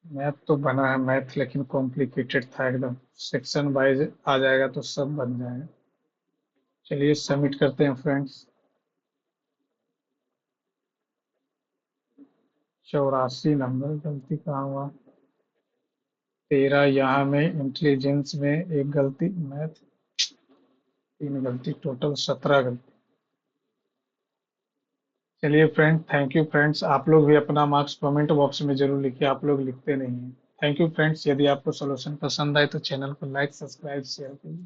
Speaker 1: मैथ तो बना है मैथ, लेकिन कॉम्प्लिकेटेड था एकदम। सेक्शन वाइज आ जाएगा तो सब बन जाएगा। चलिए सबमिट करते हैं फ्रेंड्स। 84 नंबर, गलती कहाँ हुआ? 13 यहाँ में, इंटेलिजेंस में एक गलती, मैथ 3 गलती, टोटल 17 गलती। चलिए फ्रेंड, थैंक यू फ्रेंड्स। आप लोग भी अपना मार्क्स कमेंट बॉक्स में जरूर लिखिए, आप लोग लिखते नहीं हैं। Thank you friends. यदि आपको सॉल्यूशन पसंद आए तो चैनल को लाइक, सब्सक्राइब, शेयर करिए।